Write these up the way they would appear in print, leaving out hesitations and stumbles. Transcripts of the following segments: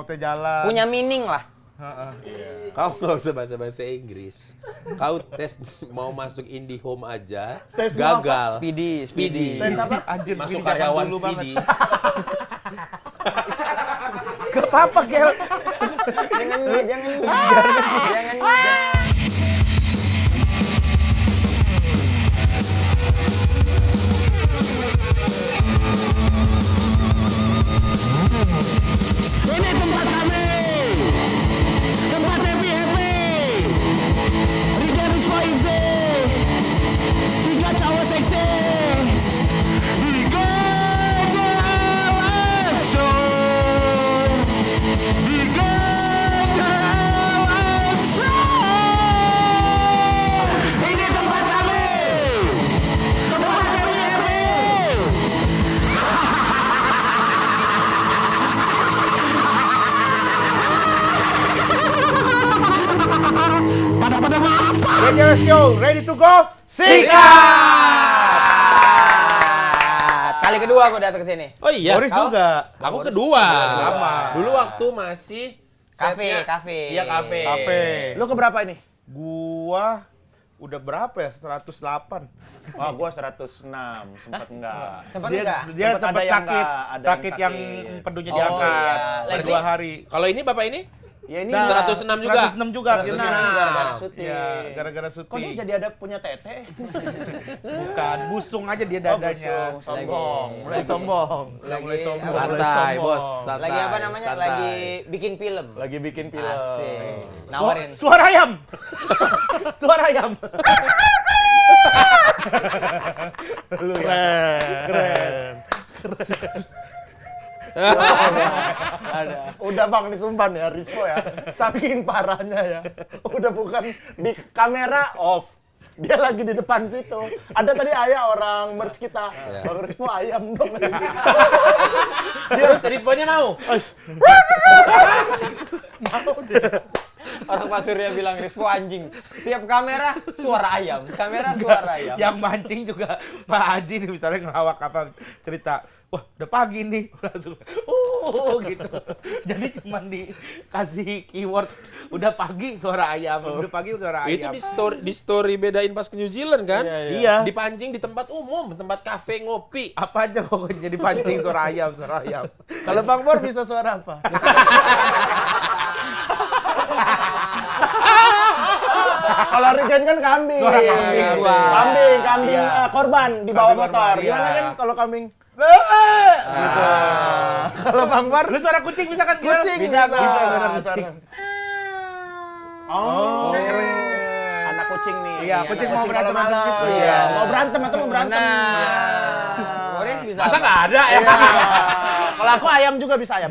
hangoutnya jalan. Punya meaning lah. Iya. Kau nggak usah bahasa Inggris. Kau tes mau masuk IndiHome aja, Tes gagal. Speedy. Tes apa? Anjir, Masuk segini zaman karyawan dulu banget. Speedy. Gak apa-apa, Gel. Jangan. Ini tempat kami. Tempat happy. Riga Rispo Ize. 3 cowok seksi. Riga Jawa Show. Riga Jawa Show. Ini tempat kami. Tempat happy. Pada apa? Radio Show, ready to go? Kali kedua aku datang ke sini. Oh iya. Boris juga. Aku kedua. Sama. Dulu waktu masih setnya- Kafe. Iya, kafe. Kafe. Lu keberapa ini? Gua udah berapa ya? 108. Wah, gua 106, sempat enggak. Sempat Dia, enggak? dia Sempet sempat ada yang sakit. enggak, ada yang Sakit yang sakit. empedunya Oh, diangkat. iya. Per 2 hari. Kalau ini Bapak ini? Ya ini Nah, 106 juga? 106 juga. 106 akhirnya. gara-gara syuting. Iya, gara-gara Kok dia syuting. jadi ada punya tete? Bukan, busung aja dia dadanya. Sombong, mulai Lagi- sombong. Mulai sombong. Santai, sombong. Bos. Santai. Lagi apa namanya? santai. Lagi bikin film. Lagi bikin film. Asik. Nawarin. Suara ayam. Suara ayam. Lu ya. Keren. Ada. Udah Bang, disumpah ya Rispo ya. Saking parahnya ya. Udah bukan di kamera off. Dia lagi di depan situ. Ada tadi ayah orang merch kita. Bang Rispo ayam dong. Dia responnya mau. Mau dia. Orang Pak Surya bilang Rispo anjing. Setiap kamera suara ayam. Kamera suara ayam. Yang mancing juga Pak Haji nih, misalnya ngelawak apa cerita, wah udah pagi nih, langsung gitu. Jadi cuma dikasih keyword udah pagi suara ayam, udah pagi suara ayam. Itu di story bedain pas ke New Zealand kan? Iya. Dipancing di tempat umum, tempat kafe ngopi. Apa aja pokoknya jadi pancing suara ayam, suara ayam. Kalau Bang Bor bisa suara apa? Kalau Regen kan kambing. Suara kambing gua. Kambing Iya. Korban di bawah Kambing motor. korban, Gimana iya. kan kalau kambing? Gitu. Kalau Bang Bor Lu suara kucing bisa kan? Gil? kucing Bisa, suara bisa. kucing. Oh, keren. Anak kucing nih. Iya, Anak kucing mau kalau berantem malam. gitu, Iya. iya. Mau berantem atau mau berantem? Nah. Boris bisa. Masa apa? nggak ada ya? Iya. Kalau aku ayam juga bisa ayam.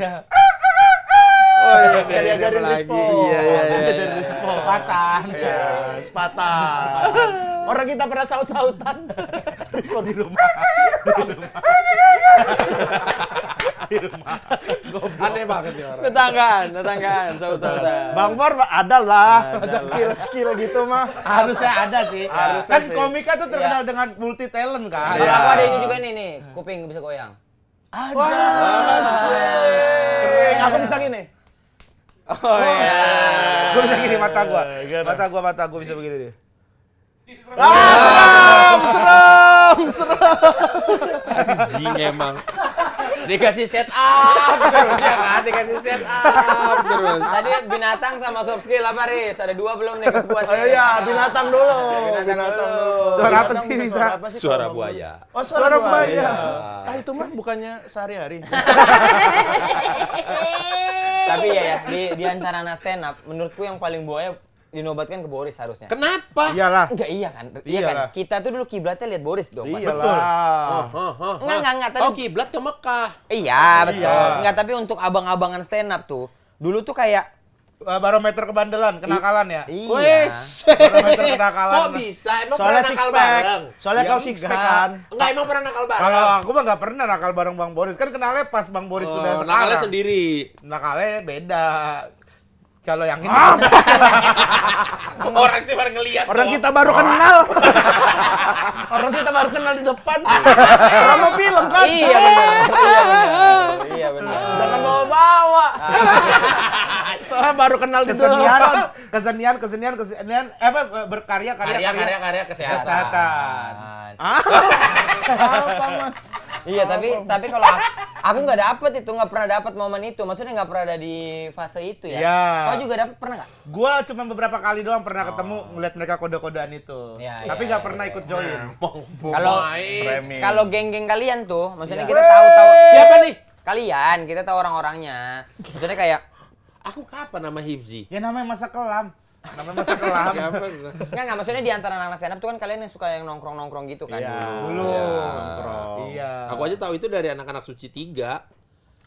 Oh iya, Biar diajarin Rispo. Iya. Diajarin Rispo. Sepatan. Iya, sepatan. Orang kita pernah saut-sautan. Rispo di rumah. Aneh banget nih orang. Tetanggaan, sautan. Bang Bor ada lah. Skill-skill gitu mah. Harusnya ada sih. Harusnya Kan sih. komika tuh terkenal dengan multi talent kan. Kalau Iya. aku ada ini juga nih, kuping bisa goyang. Wah, keren. Aku bisa gini. Oh iya. Gue bisa gini mata gua. Gimana? Mata gua bisa begini deh. Serem. Anjing emang. Dikasih set up terus ya kan? Dikasih set up terus. Tadi binatang sama soft skill apa, Riz? Ada 2 belum nih kuat. Oh iya, binatang dulu. Binatang dulu. Suara apa Binatang sih, bisa bisa? Suara apa sih? Suara Bang Bor? buaya. Oh, suara buaya. Ah, Itu mah bukannya sehari-hari. Tapi ya, di antara anak stand up, menurutku yang paling buaya dinobatkan ke Boris harusnya. Kenapa? Iyalah. Enggak iya kan? Iya kan? Iyalah. Kita tuh dulu kiblatnya lihat Boris dong. Mas. Iyalah. Enggak, tapi Oh, kiblat ke Mekah. iya, betul. Iya. Enggak, tapi untuk abang-abangan stand up tuh, dulu tuh kayak Barometer kebandelan, kenakalan ya. iya. Wes. Barometer kenakalan. Kok bisa? Emang Soalnya pernah six nakal pack. bareng? Soalnya Ya kau six pack enggak. kan. Enggak, emang pernah nakal bareng? Kalau aku mah nggak pernah nakal bareng Bang Boris. Kan kenalnya pas Bang Boris sudah nakalnya sekarang. sendiri. Nakalnya beda. Kalau yang ini Orang cuma ngelihat. Orang doang. kita baru kenal. Orang kita baru kenal di depan. Promo film kan? Iya benar. Iya benar. Jangan bawa-bawa. Soalnya baru kenal di depan. kesenian berkarya Karya kesehatan. kesehatan. Apa Mas? Iya, tapi kalau aku nggak dapet itu, nggak pernah dapet momen itu. Maksudnya nggak pernah ada di fase itu ya. Iya. Kau juga dapet, pernah nggak? Gua cuma beberapa kali doang pernah ketemu ngeliat mereka kode-kodean itu. Ya, Tapi ya, nggak pernah ikut join. Kalau geng-geng kalian tuh, maksudnya kita tahu Siapa nih? kalian, kita tahu orang-orangnya. Maksudnya kayak Aku kapan nama Hibzi? Ya namanya masa kelam. Namanya masa kelam. Kapan? nggak maksudnya di antara anak stand up tuh kan kalian yang suka yang nongkrong-nongkrong gitu kan Iya. Dulu. Nongkrong. Iya. Aku aja tahu itu dari anak-anak Suci 3.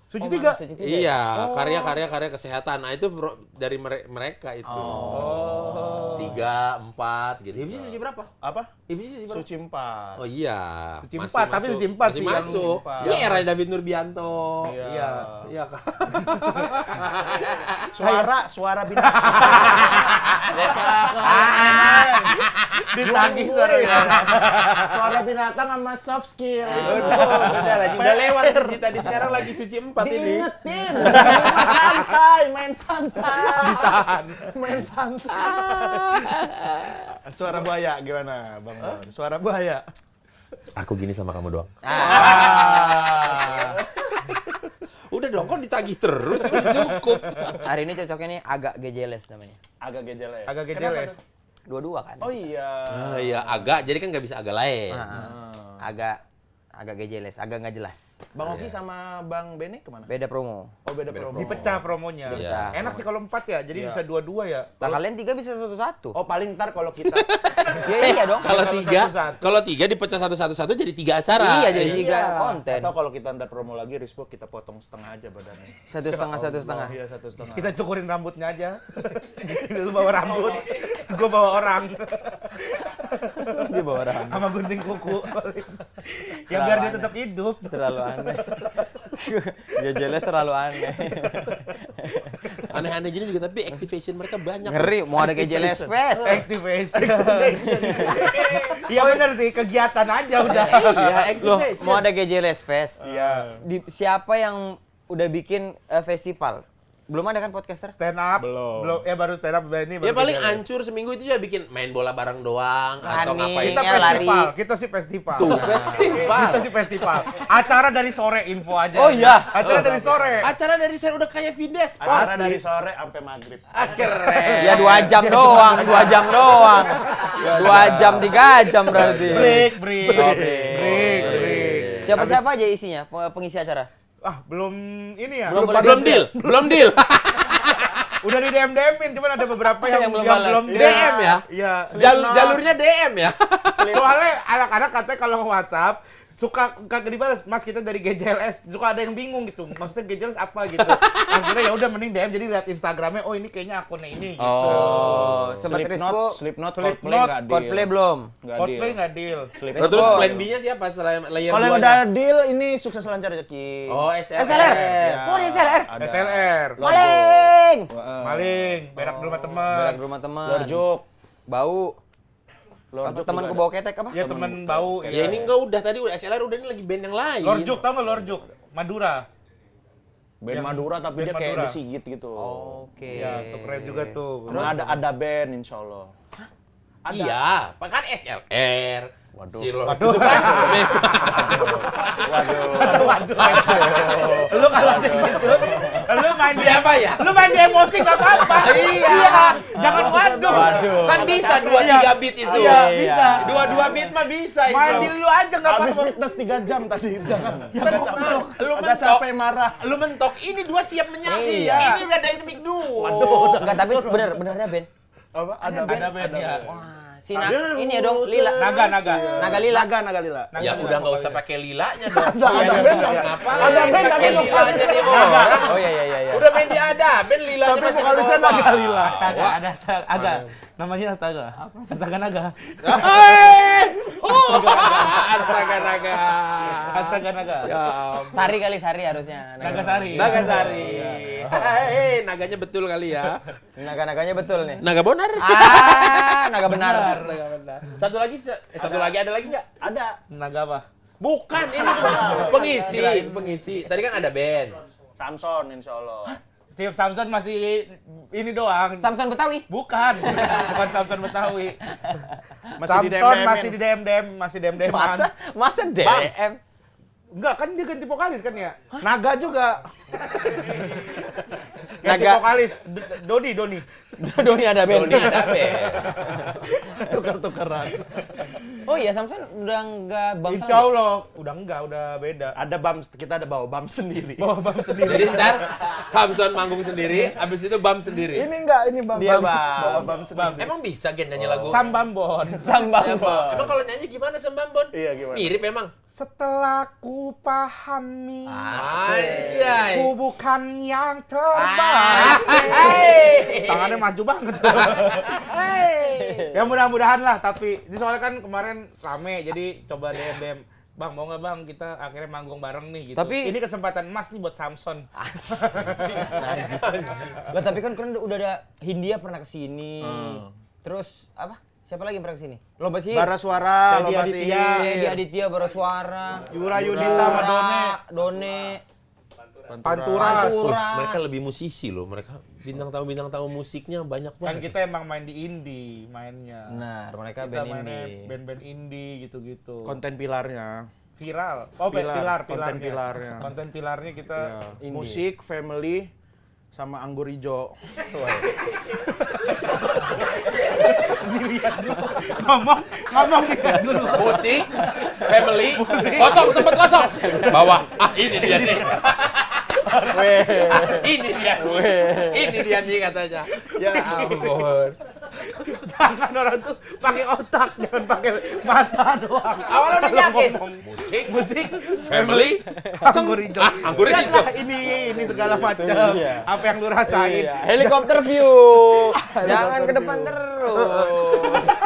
Suci Oh, tiga. Suci tiga. Iya, karya kesehatan. Nah, itu dari mereka itu. Oh. 3, 4 gitu. Hibzi suci berapa? Apa? Hibzi suci berapa? Suci 4. Oh iya. Suci Masih 4, tapi masuk. Suci 4 masih sih masuk. yang Ini era David Nurbianto. Iya. Iya kan. Suara binatang. Ditagih suara Suara binatang sama soft skill. Udah lagi udah lewat tadi sekarang lagi Suci 4 ini. Diingetin. Main santai, main santai. Ditahan. Main santai. Suara buaya gimana, Bang Don? Suara buaya. Aku gini sama kamu doang. Ah. Udah dong, kok ditagih terus? Udah cukup. Hari ini cocoknya nih agak gejeles namanya. Agak gejeles. Agak Kenapa gejeles. tuh? Dua-dua kan? Oh iya. Ah, iya, agak. Jadi kan nggak bisa agak lain. Agak gejeles, agak nggak jelas. Bang Oki sama Bang Bene kemana? Beda promo. Oh beda promo. Dipecah promonya. Iya. Enak sih kalau 4 ya, jadi Iya. bisa dua-dua ya. Nah kalian 3 bisa satu-satu. Oh paling ntar kalau kita Ya iya dong. Kalau Kalau tiga, satu-satu. kalau tiga dipecah satu-satu jadi 3 acara. Iya, jadi 3 konten. Atau kalau kita ntar promo lagi, Rispo kita potong setengah aja badannya. 1,5. Iya 1,5. Kita cukurin rambutnya aja. Lu bawa rambut, gua bawa orang. Dia bawa rambut. Sama gunting kuku. Ya biar dia tetap hidup. Terlalu aneh. Gejeles terlalu aneh. Aneh-aneh gini juga tapi activation mereka banyak. Ngeri, mau ada gejeles fest. Activation. Iya benar sih, kegiatan aja udah. Iya, Loh, activation. mau ada gejeles fest. Iya. Siapa yang udah bikin festival? Belum ada kan podcaster? Stand up. Belum. Ya baru stand up ini Ya baru paling kita- hancur seminggu itu ya bikin main bola bareng doang atau Running. ngapain. Kita Ya, lari. festival, kita sih festival. Tuh, festival. Kita sih festival. Acara dari sore info aja. Oh iya. Acara dari sore. Acara dari saya udah kayak Vides. Acara dari sore sampai maghrib. Keren. Ya 2 jam doang, 2 jam doang. 2 jam 3 jam berarti. Break. Oh, break. Siapa-siapa aja isinya pengisi acara? Ah, belum ini ya. Belum boleh Belum deal, belum deal. Udah di DM-in, cuman ada beberapa yang, Yang belum yang balas. belum DM ya? Iya. Jalurnya DM ya. Soalnya anak-anak katanya kalau WhatsApp suka kagak dibalas, Mas kita dari GJLS, suka ada yang bingung gitu, maksudnya GJLS apa gitu. Akhirnya ya udah mending DM, jadi lihat Instagramnya, oh ini kayaknya akunnya ini. Gitu. Oh, sempat Rispo Slipknot, Slipknot, Coldplay nggak deal. Coldplay belum? Nggak Coldplay deal. nggak deal. Slipknot. Terus Rispo. plan B-nya siapa selain layer Kalau yang 2-nya? udah deal, ini sukses lancar rezeki. Oh, SLR. SLR. Iya. Oh, di SLR. Ada. SLR. Maling. Maling, berak di rumah teman. Berak di rumah teman. Lorjuk. Bau. Lorjuk Temanku juga bawa ketek apa? Ya temen bau. Ya ini enggak udah tadi udah SLR udah ini lagi band yang lain. Lorjuk, tau nggak Lorjuk? Madura. ada. Band Yang- Madura tapi band dia kayak Madura. disigit gitu. Oke. Iya, tuh keren juga tuh. Sama ada band insya Allah. Ada. Iya, kan SLR. Waduh. Si Lorjuk kan. Lu kalau ada gitu, lu main di Apa ya? Lu main di emosi nggak apa-apa. Iya. Jangan waduh. Kan bisa 2-3 beat itu. Iya, bisa. 2 beat mah bisa itu. Main di lu aja nggak Habis apa-apa. fitness 3 jam tadi, jangan. Tenang, lu Agak mentok. capek marah. Lu mentok, ini 2 siap menyatu. Iya. Ini udah dynamic duo. Enggak, tapi bener ada band. Apa? Ada band ya. Wah, ini ya dong, Lila. Naga. Naga Lila. Naga lila. Ya udah nggak usah pakai lilanya dong. Ada band, Ngapain? ada band, Pakai tapi lila aja nih orang. Oh iya. Udah main di ada, band lila aja Tapi masih vokalisnya di bawah. Naga Lila. Astaga, ada astaga. Namanya astaga. Astaga naga. Astaga naga. Astaga naga. Ya ampun. Sari kali Sari harusnya. Nagasari. Nagasari. Hei, naganya betul kali ya. Naga-naganya betul nih. Naga bonar. Naga benar. Naga benar. Satu lagi ada lagi nggak? Ada. Naga apa? Bukan, ini pengisi. Tadi kan ada band. Samson insya Allah. Steve Samson masih ini doang. Samson Betawi. Bukan Samson Betawi. Masih di Samson DM-DM-in. masih DM-DM. Masa Bams. DM? Enggak, kan dia ganti vokalis kan ya? Naga juga. Ganti Naga. vokalis. Doni. Doni ada band. Doni ada band. Tuker-tukeran. Oh iya, Samson udah enggak Bams Insya Allah. Udah enggak, udah beda. Ada Bams, kita ada bawa Bams sendiri. Bawa Bam sendiri. Jadi ntar Samson manggung sendiri, abis itu Bam sendiri. Ini enggak, ini Bams. Dia Bams. Bams. Bawa Bams sendiri. Emang bisa Gen nyanyi lagu? Sam Bambon. Siapa? Emang kalau nyanyi gimana Sam Bambon? Iya, gimana? Mirip emang. Setelah ku pahami, Anjay. ku bukan yang terbaik. Tangannya maju banget. Ya mudah-mudahan lah, tapi ini soalnya kan kemarin rame, jadi coba DM. Bang, mau nggak bang kita akhirnya manggung bareng nih gitu. Tapi- ini kesempatan emas nih buat Samson. Lah tapi kan keren udah ada Hindia pernah kesini. Terus apa? Siapa lagi yang pernah kesini? Lomba sihir. Bara suara, Teddy lomba Aditya. sihir. Di Aditya Barasuara. Yura Yunita sama Done. Done. Pantura. Panturas. Mereka lebih musisi loh, mereka bintang tamu musiknya banyak Kan banget. kita emang main di indie mainnya. Benar, mereka Kita band mainnya indie. band-band indie gitu-gitu. Konten pilarnya. Viral. Oh, Konten pilarnya. Konten pilarnya kita Ya. Musik, family, sama anggur hijau. ngomong dilihat dulu. Musik, family, sempet kosong. Bawah, ini dia nih. Ini dia nih katanya. Ya ampun. Tangan orang tuh pakai otak, jangan pakai mata doang. Awalnya udah yakin. Ngomong. Musik, family, anggur hijau. Anggur Lihat hijau. lah, ini segala macam. Iya. Apa yang lu rasain? Iya. Helikopter view. Jangan ke depan terus.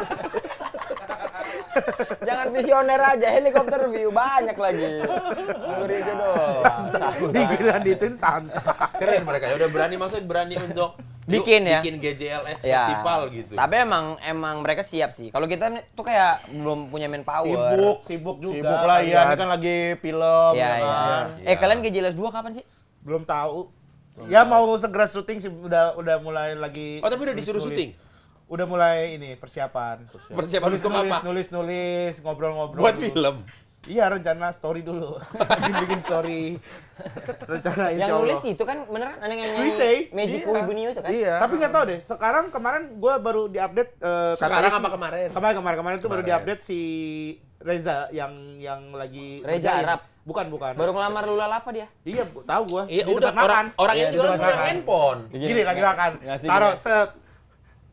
Jangan visioner aja, helikopter view banyak lagi. Anggur hijau dong. Dibilang diituin santai. Keren mereka ya udah berani untuk Bikin ya. bikin GJLS Ya. festival gitu. Tapi emang mereka siap sih. Kalau kita tuh kayak belum punya manpower. Sibuk juga. Sibuk lah, iya. Ini kalian. kan lagi film, Iya, ya kan. iya. Kalian ke Jelas 2 kapan sih? Belum tahu. Ya mau segera syuting sih, udah mulai lagi. Oh, tapi udah disuruh nulis. syuting? Udah mulai ini persiapan. Persiapan untuk apa? Nulis, ngobrol-ngobrol. Buat dulu. film. Iya, rencana story dulu. bikin story. Rencana insya Yang Allah. nulis itu kan beneran yang Suisei. Magic Iya. Ibu Nio itu kan? Iya. Tapi nggak tahu deh. Kemarin gue baru diupdate. Sekarang apa kemarin? Kemarin tuh baru Kemarin. diupdate si Reza yang lagi. Reza ngerjain. Arab? Bukan. Baru ngelamar Lula apa dia? Iya, tahu gue. Iya, udah orang Iya, ini juga di kan tempat punya makan. handphone. Gini lagi makan. Ngasih Taruh dia. set.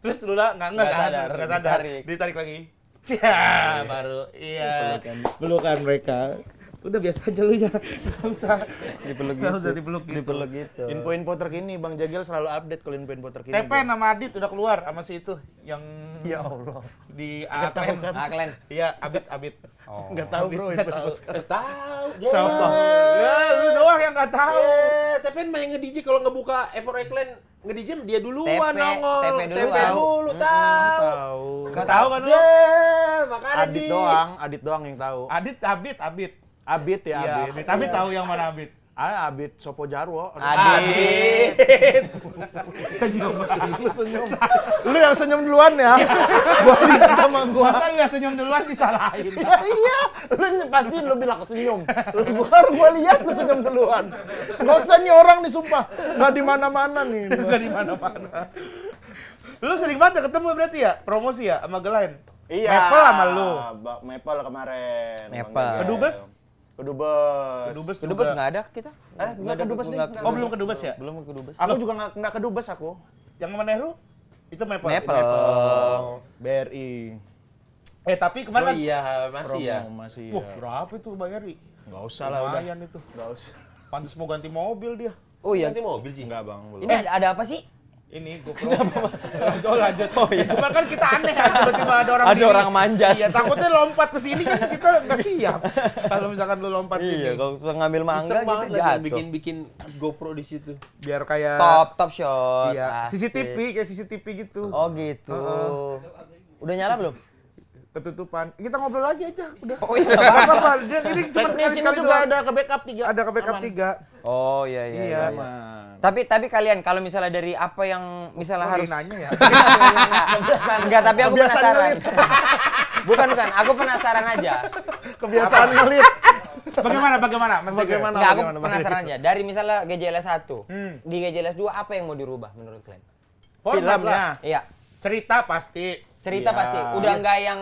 Terus Lula nggak Nggak kan? sadar, Nggak sadar. ditarik. Ditarik lagi. Ya, baru. Iya. Pelukan mereka. Udah biasa aja lu ya. Nggak usah. Dipeluk Nggak gitu. usah dipeluk gitu. Dipeluk gitu. Info-info terkini, Bang Jagel selalu update kalau info-info terkini. Tepen sama Adit udah keluar sama si itu yang Ya Allah. di Nggak tahu Aklen. kan? Aklen. Iya, Abid. Nggak tahu bro. Nggak tahu. Tahu. Siapa? Ya, lu doang yang nggak tahu. Tapi kan main nge-DJ kalau ngebuka Ever Eggland nge-DJ dia duluan TP nongol. TP duluan. dulu tahu. Tahu. Nggak tahu kan lu? Makanya Adit doang yang tahu. Abid. Abid ya, Iya, Abid. Abid tahu yang mana Abid. Abid Sopo Jarwo. Adit. Senyum. Lu senyum. Lu yang senyum duluan ya. Gua lihat sama gua. Masa lu yang senyum duluan disalahin. Ya, iya, lu pasti lu bilang senyum. Gua lihat lu senyum duluan. Enggak usah nih orang nih sumpah. Enggak di mana-mana nih. Enggak di mana-mana. Lu sering banget ketemu berarti ya? Promosi ya sama Gelain? Iya. Maple sama lu. Maple kemarin. Maple. Bang Jagel. Kedubes? Kedubes. Kedubes juga. nggak ada kita. Nggak kedubes nih. Oh, belum kedubes ya? Belum kedubes. Aku juga nggak kedubes aku. Yang sama Nehru? Itu Maple. Maple. BRI. Tapi Oh kemarin iya, masih ya. Promo masih wah, ya. berapa itu bayar, Ri? Nggak usah lah udah. Lumayan itu. Nggak usah. Pantes mau ganti mobil dia. Oh iya. Ganti mobil sih. Enggak bang, belum. Ini ada apa sih? ini GoPro. Oh, lanjut. Oh iya. Cuma kan kita aneh kan tiba-tiba ada orang Ada berdiri. orang manjat. Iya, takutnya lompat ke sini kan kita nggak siap. Kalau misalkan lu lompat Iya, sini. kalau ngambil mangga Iseng banget gitu lagi jatuh. bikin GoPro di situ. Biar kayak Top shot. Iya, Asik. CCTV kayak CCTV gitu. Oh gitu. Udah nyala belum? Ketutupan. Kita ngobrol lagi aja, udah. Oh iya. Nggak apa-apa. Dia ini cuma Teknis ini sekali-sekali juga doang. ada ke backup 3. Ada ke backup 3. Oh iya. Iya. Tapi kalian kalau misalnya dari apa yang misalnya harus nanya ya. Enggak, tapi aku Kebiasaan penasaran. ngelit. Bukan, aku penasaran aja. Kebiasaan ngelit. Bagaimana Mas Dege? Bagaimana? Enggak, aku Bagaimana? penasaran aja. Dari misalnya GJLS 1, Hmm. di GJLS 2 apa yang mau dirubah menurut kalian? Format lah. Filmnya. Iya, Cerita pasti. cerita Iya. pasti. Udah enggak yang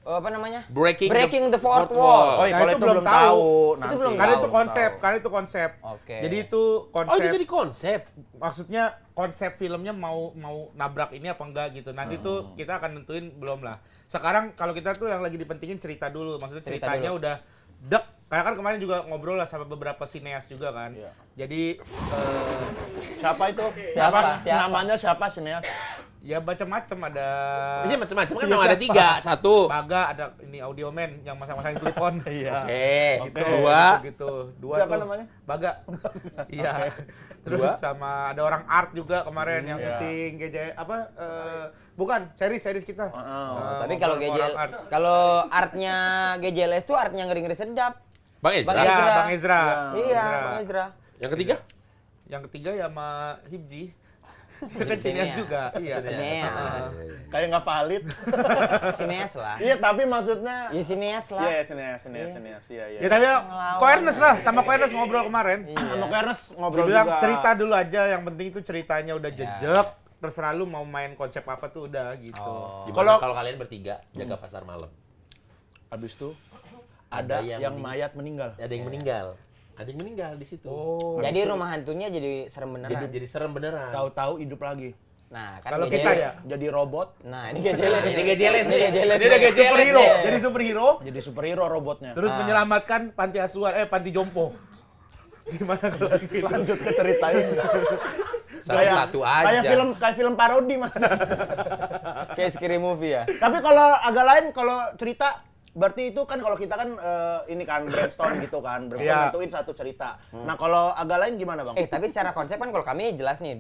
apa namanya? Breaking the fourth fourth wall. Oh, iya, Nah, kalau itu itu belum belum tahu. tahu. Itu nanti. belum Karena tahu. itu konsep, karena itu konsep. Oke. Jadi itu konsep. Oh, itu jadi konsep. Maksudnya konsep filmnya mau nabrak ini apa enggak gitu. Nanti tuh kita akan nentuin belum lah. Sekarang kalau kita tuh yang lagi dipentingin cerita dulu. Maksudnya Cerita ceritanya dulu. udah dek. Karena kan kemarin juga ngobrol lah sama beberapa sineas juga kan. Iya. Jadi Siapa itu? Siapa? Namanya siapa sineas? ya macam-macam ada Iya macam-macam kan Iya, memang ada siapa? 3. 1. Baga, ada ini Audioman yang masang-masangin telepon. Iya. Oke. Gitu, 2. gitu. Dua Siapa tuh. namanya? Baga. Iya. Terus Dua. sama ada orang art juga kemarin yang Iya. syuting bukan series kita. Tapi ngobrol kalau sama orang art. kalau artnya GJLS tuh artnya ngeri-ngeri sedap. Bang Ezra. Bang Iya, Ezra. Bang Ezra. Iya, Ezra. Bang Ezra. Yang ketiga? Yang ketiga ya sama Hibji. Kan sineas juga. Iya. Sineas. Kayak nggak valid. Sineas lah. Iya, tapi maksudnya Ya sineas lah. iya, sineas. Iya, iya. Ya tapi Ngelawan. Koernes lah, sama Koernes ngobrol kemarin. Sama Ernest Dia ngobrol bilang juga. cerita dulu aja, yang penting itu ceritanya udah jejak. Terserah lu mau main konsep apa tuh udah gitu. Gimana kalau kalian bertiga jaga pasar malam? Habis itu Ada ada yang yang mayat meninggal. Ada yang meninggal. Ada yang meninggal di situ. Oh. Jadi rumah hantunya jadi serem beneran. Jadi serem beneran. Tahu-tahu hidup lagi. Nah, kan Kalau GJLS. kita ya, Jadi robot, Nah, ini GJLS. Ini GJLS nih. GJLS. Ini udah GJLS superhero, nih. jadi superhero, jadi superhero robotnya. terus menyelamatkan panti asuhan, panti jompo. Gimana kalau gitu? Lanjut ke cerita ini. Satu aja. Kayak film parodi Mas. Kayak scary movie ya. Tapi kalau agak lain kalau cerita berarti itu kan kalau kita kan ini kan brainstorm gitu kan, Iya. nentuin satu cerita. Nah, kalau agak lain gimana, Bang? Tapi secara konsep kan kalau kami jelas nih,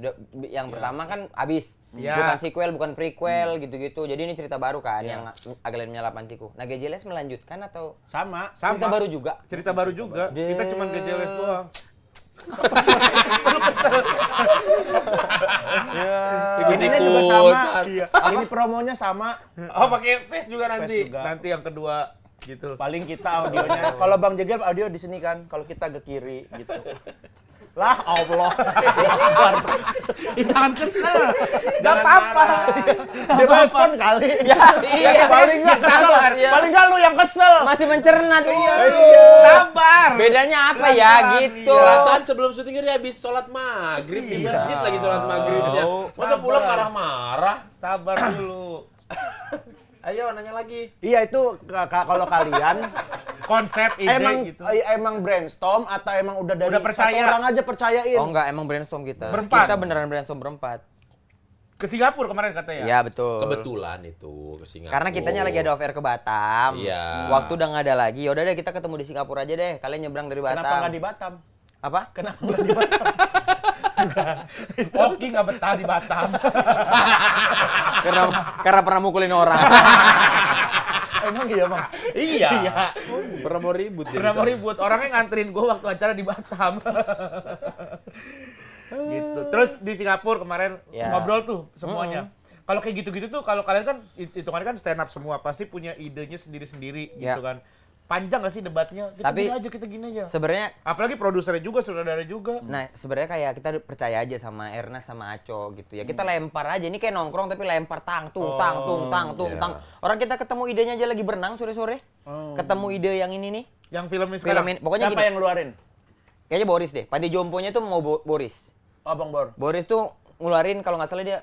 yang pertama kan abis. Iya. Bukan sequel, bukan prequel gitu-gitu. Jadi ini cerita baru kan yang agak lain menyala pantiku. Nah, GJLS melanjutkan atau Sama. cerita baru juga? Cerita baru juga. Kita cuma GJLS doang. Ininya juga sama. Ini promonya sama. Oh, pakai face juga nanti. Face juga. Nanti yang kedua gitu. Paling kita audionya. Kalau Bang Jegel audio di sini kan, kalau kita ke kiri gitu. Lah Allah. Jangan kesel. Gak apa-apa. Direspon kali. Iya, paling nggak kesel. Iya. Paling nggak lu yang kesel. Masih mencerna dulu. Sabar. Bedanya apa ya gitu? Perasaan sebelum syuting ini habis sholat maghrib di masjid lagi sholat maghribnya. Masa Sabar. pulang marah-marah? Sabar dulu. Ayo nanya lagi. Iya itu kalau kalian Konsep ide emang gitu. emang brainstorm atau emang udah dari Udah percaya. satu orang aja percayain. Oh enggak, emang brainstorm kita. Berempat. Kita beneran brainstorm berempat. Ke Singapura kemarin katanya. Iya, betul. Kebetulan itu ke Singapura. Karena kitanya lagi ada off air ke Batam. Iya. Waktu udah nggak ada lagi. Yaudah deh kita ketemu di Singapura aja deh. Kalian nyebrang dari Batam. Kenapa nggak di Batam? Apa? Kenapa nggak di Batam? Oki nggak betah di Batam. karena pernah mukulin orang. Emang iya Bang? Iya. Pernah mau ribut. Pernah mau ribut. Orangnya nganterin gue waktu acara di Batam. Gitu. Terus di Singapura kemarin Ya. ngobrol tuh semuanya. Kalau kayak gitu-gitu tuh, kalau kalian kan hitungannya kan stand up semua, pasti punya idenya sendiri-sendiri Ya. gitu kan. Panjang gak sih debatnya? Kita Tapi- gini aja. Sebenarnya Apalagi produsernya juga, sutradara juga. Nah, sebenarnya kayak kita percaya aja sama Ernest sama Aco gitu ya. Kita lempar aja. Ini kayak nongkrong tapi lempar tang tung tang tung tang tung tang. Orang kita ketemu idenya aja lagi berenang sore-sore. Ketemu ide yang ini nih. Yang filmnya Film sekarang. ini. Pokoknya Siapa gini. yang ngeluarin? Kayaknya Boris deh. Panti Jomponya tuh mau Boris. Oh Bang Bor. Boris tuh ngeluarin kalau nggak salah dia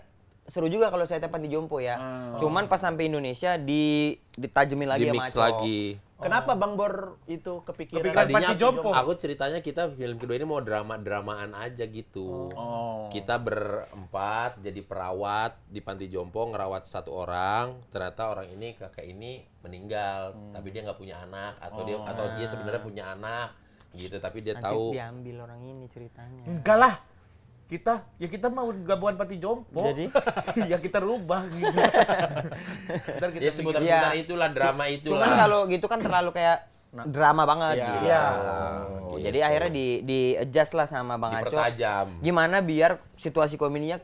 seru juga kalau saya Panti Jompo ya. Cuman pas sampai Indonesia ditajemin lagi Di sama mix Aco. lagi. Kenapa Bang Bor itu kepikiran? Kepikiran Tadinya Panti Jompo. aku ceritanya kita film kedua ini mau drama-dramaan aja gitu. Oh. Kita berempat jadi perawat di Panti Jompo ngerawat satu orang. Ternyata orang ini kakek ini meninggal, tapi dia nggak punya anak atau dia sebenarnya punya anak gitu, tapi dia Nanti tahu. diambil orang ini ceritanya. Enggak lah. Kita mau gabungan Panti Jompo. Jadi? Ya kita rubah gitu. Ntar kita Ya bikin- sebentar-sebentar Iya. itulah drama itulah. Cuman kalau gitu kan terlalu kayak drama banget Iya. gitu. Iya. Oh, jadi akhirnya di adjust lah sama Bang Aco. Dipertajam. Gimana biar situasi komedinya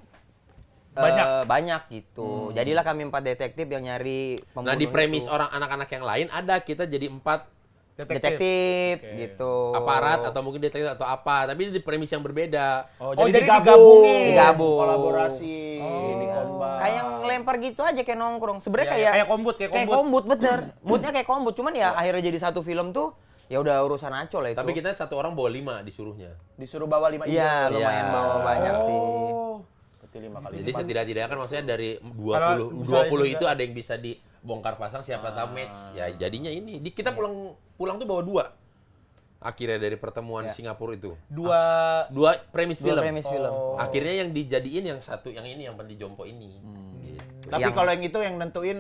banyak gitu. Jadilah kami 4 detektif yang nyari pembunuh Nah di premis itu. orang anak-anak yang lain ada kita jadi 4 detektif gitu. aparat atau mungkin detektif atau apa, tapi di premis yang berbeda. Oh, Oh, jadi jadi digabungin. digabung. Kolaborasi, ini kombat. Kayak ngelempar gitu aja kayak nongkrong. Sebenarnya Ya, kayak kayak kombut, kayak kombut bener. Moodnya kayak kombut, cuman ya akhirnya jadi satu film tuh ya udah urusan Aco lah itu. Tapi kita satu orang bawa 5 disuruhnya. Disuruh bawa 5 iya lumayan Iya. bawa banyak sih. Oh. Berarti 5 kali. Jadi setidak-tidaknya kan maksudnya dari Kalau 20 bisa itu ada yang bisa dibongkar pasang siapa tahu match. Ya jadinya ini. Kita pulang tuh bawa 2. Akhirnya dari pertemuan Singapura itu. Dua premis Dua film. premis film. Akhirnya yang dijadiin yang satu yang ini yang Panti Jompo ini. Gitu. Tapi Yang- kalau yang itu yang nentuin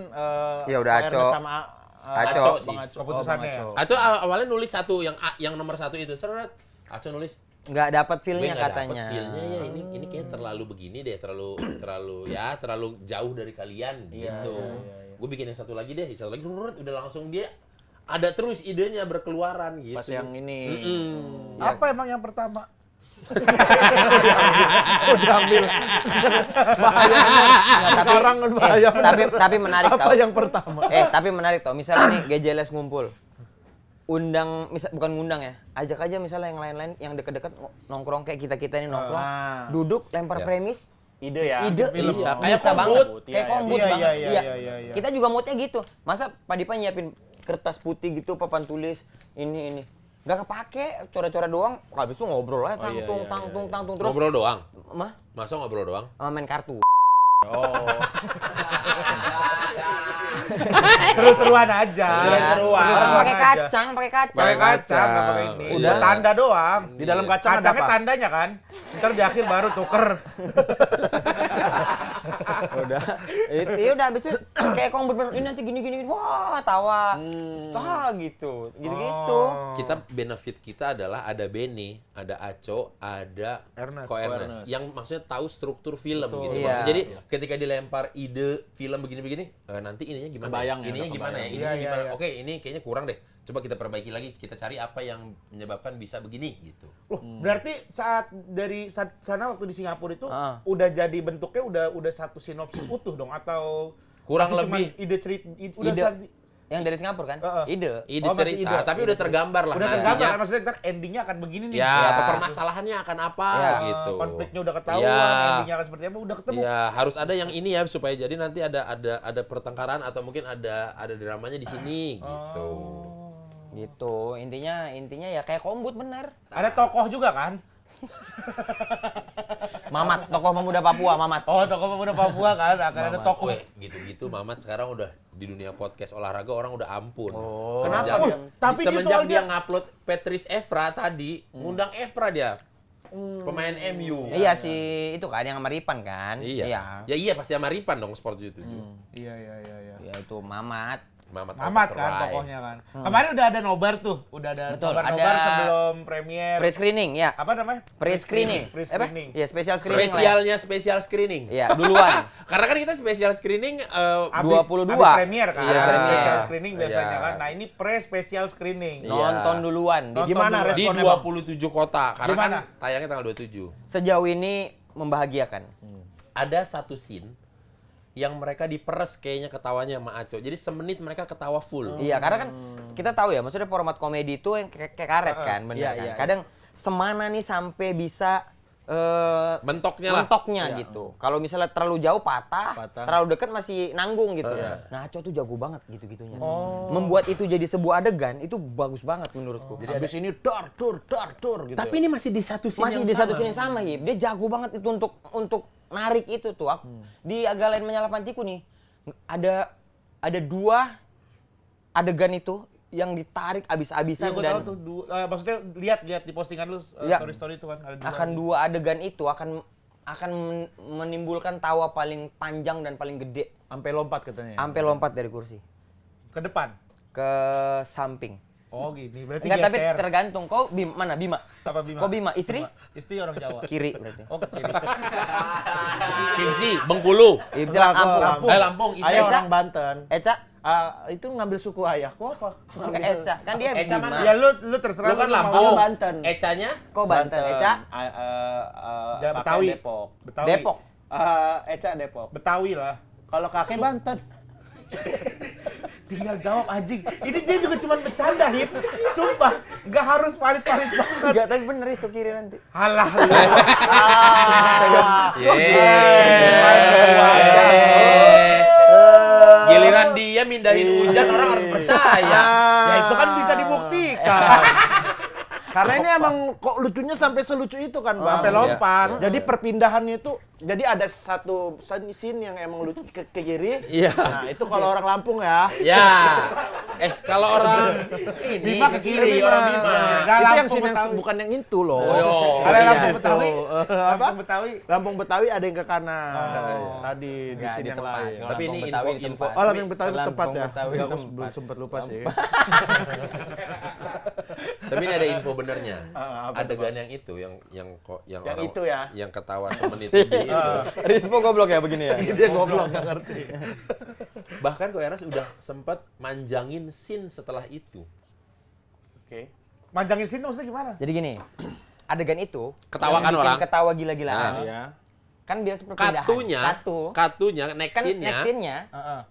Ya udah, Ernest Aco. sama Aco Bang sih. Aco. Keputusannya. Oh, Bang Aco. Aco awalnya nulis satu yang nomor 1 itu. Seret. Aco nulis Nggak dapat gue feel-nya nggak katanya. dapet feel-nya ya ini kayak terlalu begini deh, terlalu jauh dari kalian gitu. Gue bikin yang satu lagi deh, udah langsung dia ada terus idenya berkeluaran gitu. Pas yang ini. Apa emang yang pertama? Udah ambil. Bahaya. Sekarang bahaya. Tapi menarik Apa tau. yang pertama? Tapi menarik tau. Misalnya nih GJLS ngumpul. Bukan ngundang ya. Ajak aja misalnya yang lain-lain yang deket-deket nongkrong kayak kita-kita ini nongkrong. Ah. Duduk lempar Ya. premis. Ide ya. Ide Film. iya, Kayak bisa kombut. banget. Iya, Kayak iya. kombut Iya, banget. iya, Iya. iya. Kita juga moodnya gitu. Masa Pak Dipa nyiapin kertas putih gitu, papan tulis ini. Nggak kepake, coret-coret doang. Habis itu ngobrol aja iya, tang tung terus. Ngobrol doang. Mah, Masa ngobrol doang? main kartu. Oh. Seru-seruan aja. Seru-seruan. Orang pakai aja. kacang, Pakai kacang, nggak pakai ini. Iya. Udah tanda doang. Di dalam kacang ada Kacangnya apa? tandanya kan. Ntar di akhir baru tuker. Udah. Iya udah habis itu kayak kombut bener. Ini nanti gini. Wah, tawa. Gitu. Gitu-gitu. Kita benefit kita adalah ada Beni, ada Aco, ada Ernest. Ko Ernest. Yang maksudnya tahu struktur film gitu. Iya. Maksudnya, jadi ketika dilempar ide film begini-begini, nanti ininya gimana? Kebayang ya, Ininya udah gimana ya? kebayang. Ininya Iya, iya, gimana? iya. Oke, ini kayaknya kurang deh. Coba kita perbaiki lagi, kita cari apa yang menyebabkan bisa begini gitu. Loh, berarti saat dari sana waktu di Singapura itu Ah. udah jadi bentuknya udah satu sinopsis utuh dong atau Kurang masih cuman lebih. ide cerita udah Ide. Yang dari Singapura kan? Ide. Ide Oh, masih cerita, ide. tapi udah tergambar lah udah nantinya. tergambar kan, maksudnya ntar endingnya akan begini nih. Ya, Ya. atau permasalahannya akan apa gitu. Konfliknya udah ketahuan, Ya. endingnya akan seperti apa udah ketemu. Ya, harus ada yang ini ya supaya jadi nanti ada pertengkaran atau mungkin ada dramanya di sini gitu. Gitu. Intinya ya kayak kombut bener. Ada tokoh juga kan? Mamat, tokoh pemuda Papua, Mamat. Oh, tokoh pemuda Papua kan akan ada tokoh. Weh, gitu-gitu Mamat sekarang udah di dunia podcast olahraga orang udah ampun. Kenapa dia? Tapi Tapi dia semenjak soalnya- dia ngupload Patrice Evra tadi, ngundang Evra dia. Pemain MU. Iya sih, itu kan yang sama Ripan kan? Iya. Ya iya pasti sama Ripan dong Sport 77. Iya. Ya itu Mamat. Mamat Mamat Alfred kan Rai. tokohnya kan. Kemarin udah ada nobar tuh, udah ada Betul, nobar-nobar ada sebelum premier. Pre-screening ya. Apa namanya? Pre-screening. Pre-screening. Iya, special screening. lah Spesialnya spesial screening. ya. Iya, duluan. Karena kan kita spesial screening Abis 22. abis premier kan. Iya, premier. Special screening biasanya Iya. kan. Nah, ini pre-special screening. Iya. Nonton duluan. Nonton Gimana dulu. di responnya, 27 kota. Karena Di mana? kan tayangnya tanggal 27. Sejauh ini membahagiakan. Ada satu scene yang mereka diperes kayaknya ketawanya sama Aco. Jadi semenit mereka ketawa full. Iya, karena kan kita tahu ya, maksudnya format komedi itu yang kayak karet kan, bener Iya, kan. iya, Kadang semana nih sampai bisa Mentoknya lah. mentoknya gitu. Kalau misalnya terlalu jauh patah, Patah. terlalu dekat masih nanggung gitu. Iya. Nah, Aco tuh jago banget gitu-gitunya. Membuat itu jadi sebuah adegan itu bagus banget menurutku. Jadi abis ini dar tur gitu. Tapi ini masih di satu scene Masih yang di satu sama. sini sama, Hip. Dia jago banget itu untuk narik itu tuh. Aku di agak lain menyalapantiku nih. Ada 2 adegan itu yang ditarik Iya, abis-abisan gue dan tahu tuh. Maksudnya lihat di postingan lu Iya. story itu kan ada dua. akan 2 adegan itu akan menimbulkan tawa paling panjang dan paling gede Sampai lompat katanya. sampai lompat dari kursi ke depan. ke samping. Oh gini, berarti Enggak, tapi geser. tergantung. Kau mana Bima? Apa Bima? Kau Bima, istri? Istri orang Jawa. Kiri berarti. Oh ke kiri. Kimsi, Bengkulu. Iya, bilang Enggak, ampun. Lampung. Lampung, istri. Ayah Eca. orang Banten. Eca, Itu ngambil suku ayahku apa? enggak Eca. Kan dia Eca Bima. mana? Ya lu terserah Lu kan mau. Lampung. Ayah Banten. Ecanya? Kau Banten, Eca? Jangan Pakai Betawi. Depok. Betawi. Depok. Eca Depok. Betawi lah. Kalau kakek Banten. Tinggal jawab anjing. Ini dia juga cuma bercanda, Hip. Sumpah, nggak harus valid-valid banget. Enggak, tapi bener itu kiri nanti. Halah. Giliran dia mindahin hujan orang harus percaya. Ya itu kan bisa dibuktikan. Karena ini emang kok lucunya sampai selucu itu kan, Bang. Sampai lompat. Jadi perpindahannya itu, jadi ada satu scene yang emang lucu ke kiri. Iya. Nah, itu kalau orang Lampung ya. Ya. Kalau orang ini Bima ke kiri, Bima. orang Bima. Nggak, Itu yang Lampung scene yang Betawi. bukan yang itu loh. Oh, Kalau iya. Lampung Betawi, Apa? Lampung Betawi. Lampung Betawi ada yang ke kanan. Tadi di Enggak, scene di yang tempat. lain. Kalau Tapi ini Lampung Betawi info- di info- tempat. Oh, Lampung Betawi Lampung tepat ya. Betawi Enggak, aku tempat. belum sempat lupa sih. Tapi ini ada info benernya. Apa tuh, Adegan yang itu, yang Yang orang- itu ya? yang ketawa semenit lebih itu. Rispo goblok ya begini ya. Dia goblok nggak ngerti. Bahkan Ko Ernest udah sempat manjangin scene setelah itu. Oke. Manjangin sini maksudnya gimana? Jadi gini, adegan itu Ketawakan yang bikin orang. ketawa gila-gilaan. Nah. Iya. Kan biasa perpindahan. Katunya, next Kan scene-nya. next scene-nya Heeh.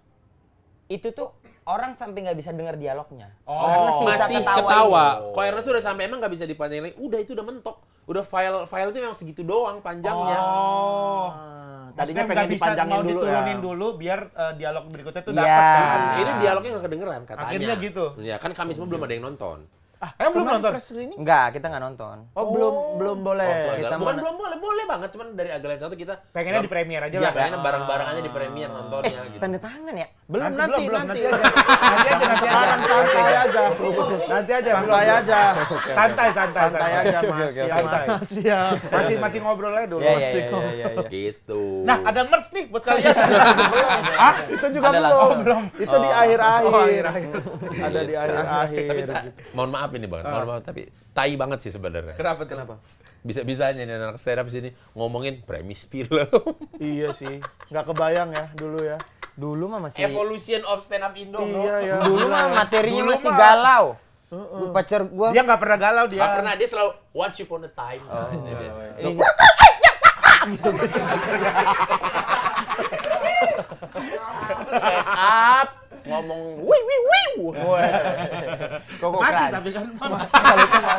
itu tuh orang sampai nggak bisa dengar dialognya. Oh, Karena sisa masih ketawa ketawa. ini. Ko Ernest udah sampai emang nggak bisa dipanjangin lagi. Udah itu udah mentok. Udah file itu memang segitu doang panjangnya. Oh. Tadinya Maksudnya pengen nggak bisa dipanjangin mau dulu diturunin ya. dulu biar dialog berikutnya tuh Iya. dapat kan. Ini dialognya nggak kedengeran katanya. Akhirnya gitu. Ya kan kami semua belum ada yang nonton. Emang belum Kemarin nonton? press release ini? Enggak, kita nggak nonton. Oh, belum boleh. Kita Bukan mau- belum boleh banget. Cuman dari Agalen satu kita Pengennya di premier aja ya, lah. pengennya bareng-bareng aja di premier nontonnya gitu. Tanda tangan ya? Belum nanti nanti aja. Nanti Sekarang aja. santai aja. Nanti aja. Santai aja. Santai aja Oke, Mas. oke, Ya, santai. Mas. Ya. Masih ngobrol aja dulu. Iya, iya. Gitu. Nah, ada merch nih buat kalian. Ah, itu juga Ada belum. langsung. belum. Itu di akhir-akhir. Oh, akhir-akhir. Ada di akhir-akhir. Tapi mohon maaf ini Bang, mohon maaf tapi tai banget sih sebenarnya. Kenapa? Bisa-bisanya nih anak stand up sini ngomongin premis film. Iya sih. Nggak kebayang ya dulu ya. Dulu mah masih Evolution of stand up Indo, bro. Iya ya. dulu gila mah ya. materinya Dulu masih mah- galau. Pacar gua Dia nggak pernah galau dia. Gak pernah, dia selalu once upon a time. Ini dia. ini Set up ngomong wih wih wih. koko Masih keras. tapi kan Masih.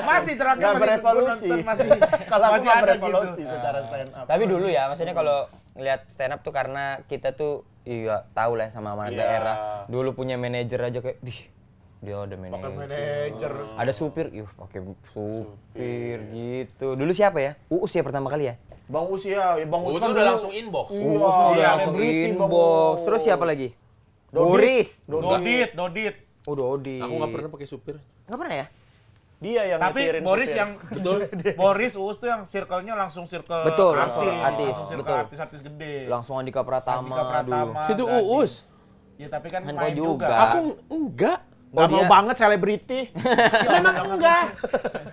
masih terakhir Nggak masih berevolusi. nonton, masih Kalau aku masih nggak ada berevolusi gitu. secara stand up. Tapi dulu ya, maksudnya kalau ngelihat stand up tuh karena kita tuh iya tahu lah sama anak Iya. daerah. Dulu punya manajer aja kayak, dia ada Pakai manajer. manajer. Ada supir, pakai supir gitu. Dulu siapa ya? Uus ya pertama kali ya? Bang Us ya, Bang Us Uus kan udah dulu- langsung inbox. Iya, Uus udah langsung selebriti, Bang inbox. Us. Terus siapa lagi? Dodit. Boris. Dodit. Udah Odi. Aku nggak pernah pakai supir. Nggak pernah ya? Dia yang Tapi nyetirin Boris supir. yang Boris Uus tuh yang circle-nya langsung circle Betul, artis, artis, Langsung circle betul. artis-artis gede. Langsung Andika Pratama, Andika Pratama, dulu. Itu Gading. Uus. Ya tapi kan Kan main kau juga. juga. Aku enggak. Nggak mau dia- banget selebriti. Emang enggak.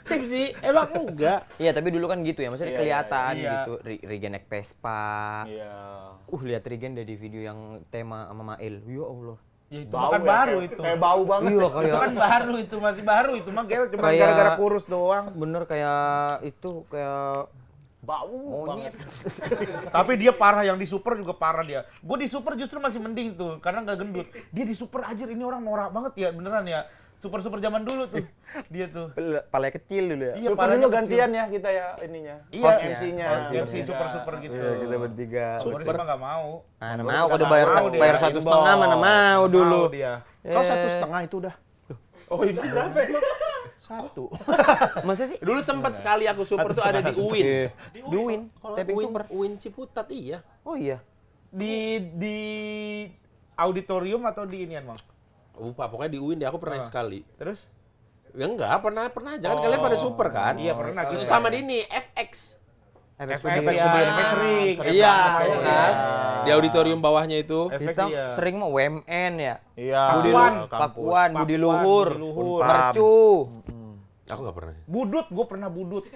Tim sih, emang enggak. Iya, tapi dulu kan gitu ya, maksudnya Iya, kelihatan iya. gitu. Regen naik Vespa. Iya. Lihat Regen dari video yang tema sama Mail. Ya Allah. Ya itu Bau kan ya, baru kayak- itu. Kayak bau banget. Iya, Itu kayak kan baru itu, masih baru itu mah Gel cuma Kayak- gara-gara kurus doang. bener kayak itu kayak Bau banget. monyet. Tapi dia parah, yang di super juga parah dia. Gue di super justru masih mending tuh, karena nggak gendut. Dia di super aja ini orang norak banget ya, beneran ya. Super zaman dulu tuh, dia tuh. Palanya kecil dulu ya. Iya, Super palanya dulu kecil. gantian ya kita ya ininya. Iya, Hostnya. MC-nya. MC super gitu. Iya, kita bertiga. Boris mah nggak mau. Mana Boris mau nggak kalau bayar mau dia. bayar 1,5 mana mau dulu. Mau dia. Kau 1,5 itu udah. Oh, ini berapa emang? 1. Masa sih? Dulu sempat sekali aku super tuh ada di UIN. Iya. Di UIN. Kalau Tapping UIN, super. UIN Ciputat iya. Oh iya. Di auditorium atau di inian, Bang? Lupa, pokoknya di UIN deh, aku pernah sekali. Terus? Ya enggak, pernah. Jangan kalian pada super kan? Iya, pernah. Itu Kita. sama di ini, FX. FX iya. FX sering. Iya, Iya. kan? Di auditorium bawahnya itu. FX Kita iya. sering mau WMN ya. Iya. Pakuan. Pakuan, Budi Pakuan, Luhur, Budi Luhur. Mercu, Aku nggak pernah. Budut, gue pernah budut.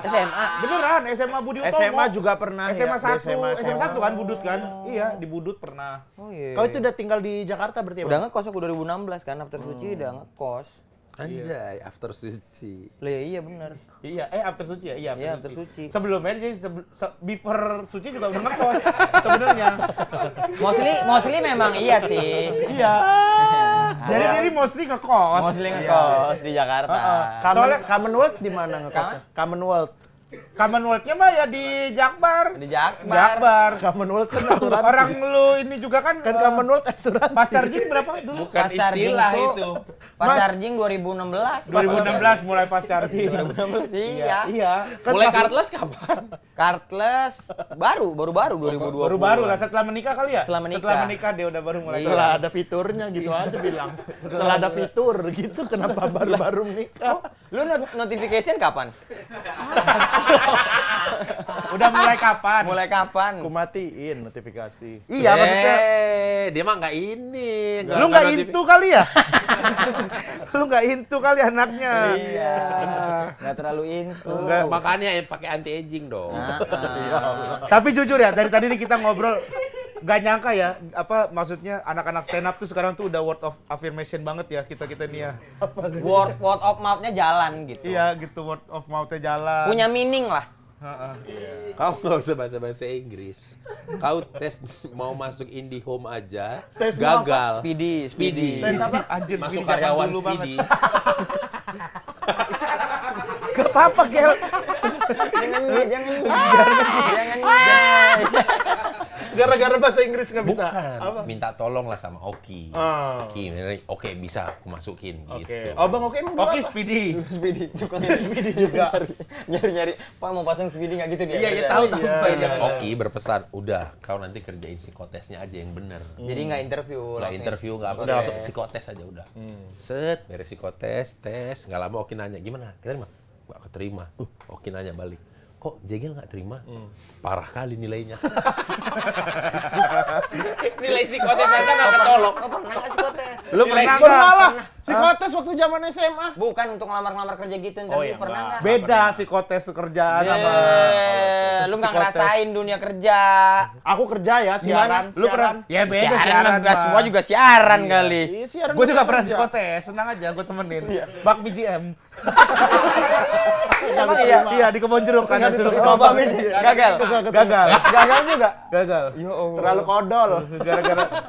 SMA. Beneran, SMA Budi Utomo. SMA juga pernah SMA ya, 1, di SMA 1 kan budut kan? Iya, di budut pernah. Oh iya. Kau itu udah tinggal di Jakarta berarti ya? udah Bang? ngekos aku 2016 kan, After Suci udah ngekos. Anjay, after suci. Lah iya bener. Iya, after suci ya? Iya, Iya, after suci. Sebelumnya jadi before suci juga udah ngekos sebenarnya. Mostly memang iya sih. Iya. Jadi diri mostly ngekos. Mostly ngekos di Jakarta. Soalnya Commonwealth di mana ngekosnya? Commonwealth. Commonwealth-nya mah ya di Jakbar. Di Jakbar. Jakbar. Commonwealth kan asuransi. Orang lu ini juga kan Commonwealth asuransi. pas charging berapa dulu? Bukan Pas charging istilah tuh- itu. Pas Mas. charging 2016. 2016 mulai pas charging. 2016 iya. Iya. Kan Mulai pas- cardless kapan? Cardless baru 2020. baru-baru lah setelah menikah kali ya? Setelah menikah. Setelah menikah dia udah baru mulai. Iya. Setelah ada fiturnya gitu aja bilang. Setelah ada fitur gitu kenapa baru-baru menikah? Lu notification kapan? Udah mulai kapan? Mulai kapan? Aku matiin notifikasi. Iya, maksudnya Dia mah nggak ini. lu nggak into kali ya? Lu nggak into kali anaknya. Iya. Nggak terlalu into. Enggak, Makanya pakai anti aging dong. Tapi jujur ya, dari tadi nih kita ngobrol gak nyangka ya, apa maksudnya anak-anak stand up tuh sekarang tuh udah word of affirmation banget ya kita nih ya. Word of mouth-nya jalan gitu. Iya gitu, word of mouth-nya jalan. Punya meaning lah. Heeh. Kau nggak usah bahasa Inggris. Kau tes mau masuk IndiHome aja, Tes mau gagal. Speedy. Tes apa? Anjir, Masuk begini zaman karyawan dulu Speedy. Gak apa-apa, Gel. Jangan. Gara-gara bahasa Inggris nggak bisa. Bukan. Minta tolong lah sama Oki. Oh. Oki, oke bisa aku masukin Oke. gitu. Oh, Bang Oke emang Oke, berapa? Speedy. Speedy. Speedy juga. Nyari-nyari. Pak mau pasang Speedy nggak gitu dia? Iya, iya tahu tahu. Iya. Oki berpesan, udah kau nanti kerjain psikotesnya aja yang bener. Jadi nggak interview. Nggak langsung. interview, nggak apa, Oke. udah langsung psikotes aja udah. Set, beres psikotes, tes, nggak lama Oki nanya, gimana? Keterima? Nggak keterima. Oki nanya balik, kok Jegel nggak terima? Parah kali nilainya. Nilai psikotes aja nggak ketolong. Oh, pernah nggak psikotes? Lu pernah Pernah nggak? lah. Psikotes waktu zaman SMA. Bukan untuk ngelamar-ngelamar kerja gitu interview, iya, pernah enggak. nggak? Beda psikotes kerjaan sama Lu nggak psikotes. ngerasain dunia kerja. Aku kerja ya siaran. Lu pernah? Ya beda Siaran, siaran. semua juga siaran kali. Iya, siaran. Gue juga kerja. pernah psikotes, senang aja gue temenin. Bak BGM. Emang iya? Iya di Kebon Jeruk kan. Nggak diterima. Oh, Bang Biji. Gagal. Gagal. Gagal juga. Gagal. Terlalu kodol.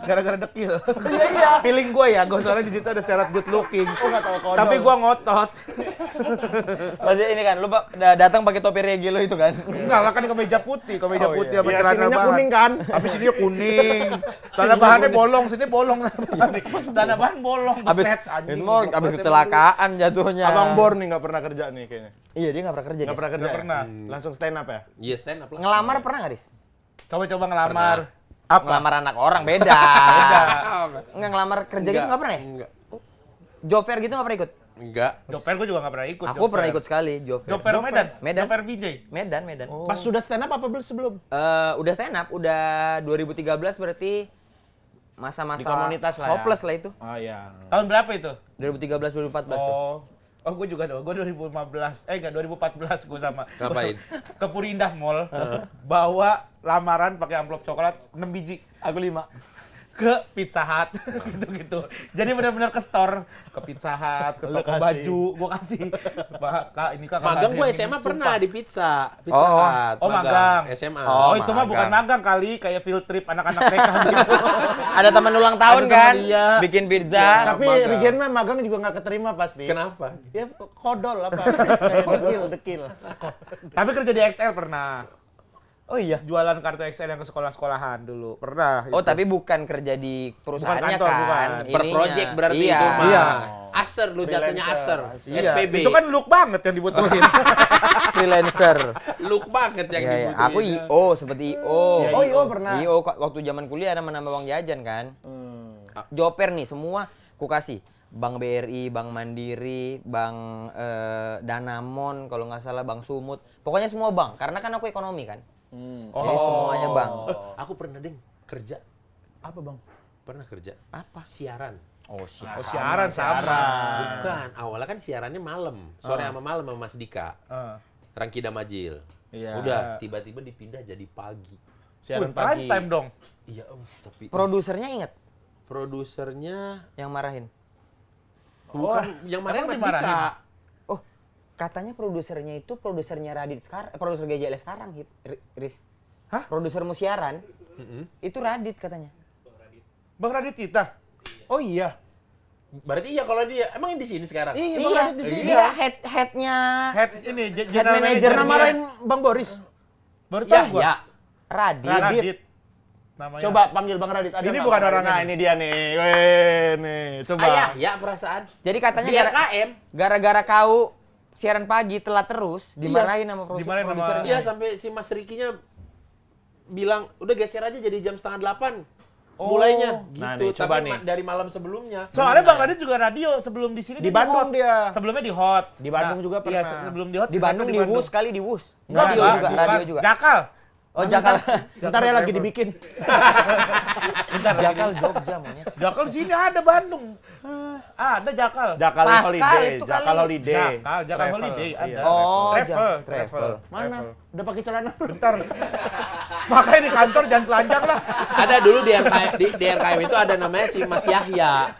Gara-gara dekil. Iya. Feeling gue ya, gue soalnya di situ ada syarat good looking. Aku nggak tahu kodol. Tapi gue ngotot. Masih ini kan, lu datang pakai topi reggae lu itu kan? Enggak lah kan kemeja putih putih sama Iya, celana sininya bahan. kuning kan? Tapi sininya kuning. Tanah bahannya bolong, sini bolong. Tanah bahan bolong, Abis, beset anjing. itu mau abis kecelakaan jatuhnya. Abang Bor nih nggak pernah kerja nih kayaknya. Iya, dia nggak pernah kerja. Nggak dia. pernah kerja. Nggak ya? pernah. Langsung stand up ya? Iya stand up lah. Ngelamar pernah nggak, Riz? Coba-coba ngelamar. Apa? Ngelamar anak orang beda. Nggak ngelamar kerja gitu nggak pernah ya? Enggak. Job fair gitu nggak pernah ikut? Enggak. Job fair gue juga nggak pernah ikut. Aku pernah ikut sekali job fair. Job fair Medan. Medan. Job fair BJ. Medan. Pas sudah stand up apa belum sebelum? Udah stand up, udah 2013 berarti masa-masa Di komunitas lah ya. hopeless lah itu. Oh iya. Tahun berapa itu? 2013 2014 tuh. Oh gue juga dong. Gue 2015. Enggak 2014 gue sama. Ngapain? Ke Puri Indah Mall. Bawa lamaran pakai amplop coklat 6 biji. Aku 5. Ke Pizza Hut gitu-gitu. Jadi benar-benar ke store, ke Pizza Hut, ke Lu toko kasih. baju, gua kasih. Kak, ini Kak. Magang gue kakak SMA ini, pernah sumpah. di pizza Oh. Hut. Oh, magang. SMA. Oh, itu mah magang. bukan magang kali, kayak field trip anak-anak TK gitu. Ada teman ulang tahun Ada kan? teman, iya. Bikin pizza. Iya. Tapi magang. Regen mah magang juga nggak keterima pasti. Kenapa? Ya kodol apa? Kayak dekil. Tapi kerja di XL pernah. Oh iya. Jualan kartu XL yang ke sekolah-sekolahan dulu. Pernah. Oh, itu. tapi bukan kerja di perusahaannya kantor, kan? bukan. Per Ininya. project berarti Iya. itu mah. Iya. Aser lu jatuhnya aser. Iya, SPB. itu kan look banget yang dibutuhin. Freelancer. look banget yang Iya, iya. dibutuhin. Aku IO, seperti IO. Iya, Oh iya pernah. IO waktu zaman kuliah ada menambah uang jajan kan? Hmm. Job fair nih semua Ku kasih Bank BRI, Bank Mandiri, Bank Danamon, kalau nggak salah Bank Sumut. Pokoknya semua bank, karena kan aku ekonomi kan. Jadi semuanya bank. Aku pernah kerja. Apa bang? Pernah kerja. Apa? Siaran. Oh, siap. Oh, siaran sama. Bukan, awalnya kan siarannya malam. Sore sama malam sama Mas Dika. Rangkida Majil. Iya. Udah, tiba-tiba dipindah jadi pagi. Siaran Prime pagi. time dong. Iya, tapi Produsernya ingat produsernya yang marahin? bukan yang mana emang Mas dimarahin? Dika. Oh, katanya produsernya itu produsernya Radit sekarang, produser GJL sekarang, Riz. Hah? Produsermu siaran, itu Radit katanya. Bang Radit Tita. Oh iya. Berarti iya kalau dia emang di sini sekarang. Iya, Bang Radit di sini. Dia headnya Head ini Head general manager manager. Pernah marahin Bang Boris. Baru Ya, tahu gua. ya. Radit. Radit. Namanya. Coba panggil Bang Radit. Ada Ini nggak bukan Bang orangnya Radit? Nah, ini dia nih. Weh, nih. Coba. Ayah, ya perasaan. Jadi katanya Di RKM. gara-gara kau siaran pagi telat terus, dimarahin sama Dimarahin sama- produsernya. Iya, sampai si Mas Rikinya bilang, "Udah geser aja jadi jam 7:30." Mulainya gitu. Nah, nih, coba tapi nih. dari malam sebelumnya. Soalnya Bang Radit juga radio sebelum di sini Di dia Bandung Hot. dia. Sebelumnya di Hot. Di Bandung juga Iya, pernah. sebelum di Hot. Di Bandung, di Wus kali di Wus. Radio Enggak, juga, bukan. radio juga. Jakal. Oh, Jakal. Bentar ya lagi dibikin. Jakal Jogja monyet. Jakal di sini ada Bandung. Ada Jakal. Jakal Pascal Holiday. itu Jakal kali. Holiday. Jakal Travel, Holiday ada. iya. Oh, travel, travel. Mana? Udah pakai celana? Bentar. Makanya di kantor jangan telanjang lah. Ada dulu di RKM itu ada namanya si Mas Yahya.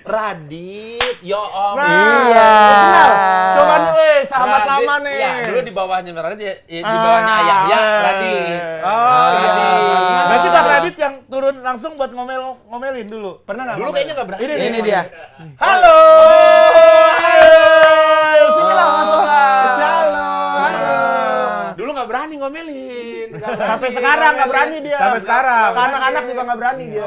Radit, yo om. Iya. Kenal. Coba nih, weh, sahabat Radit, lama nih. Iya, dulu di bawahnya Radit, di bawahnya Yahya, Radit. Oh, Radit. iya. Berarti Bang Radit yang turun langsung buat ngomelin dulu. Pernah nggak? Dulu ngomel? kayaknya nggak berani. Ini dia. Halo. Sinilah masuklah. Halo. Halo. Dulu nggak berani ngomelin. Sampai sekarang nggak berani dia. Sampai sekarang. Ke anak-anak juga nggak berani dia.